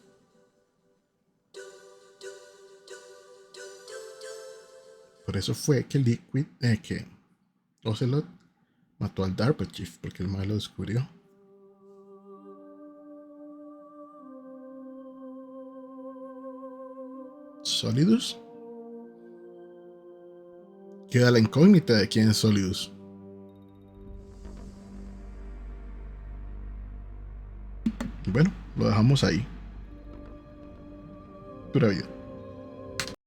Por eso fue que que Ocelot mató al DARPA Chief, porque el mal lo descubrió. Solidus. Queda la incógnita de quién es Solidus. Bueno, lo dejamos ahí. Pura vida.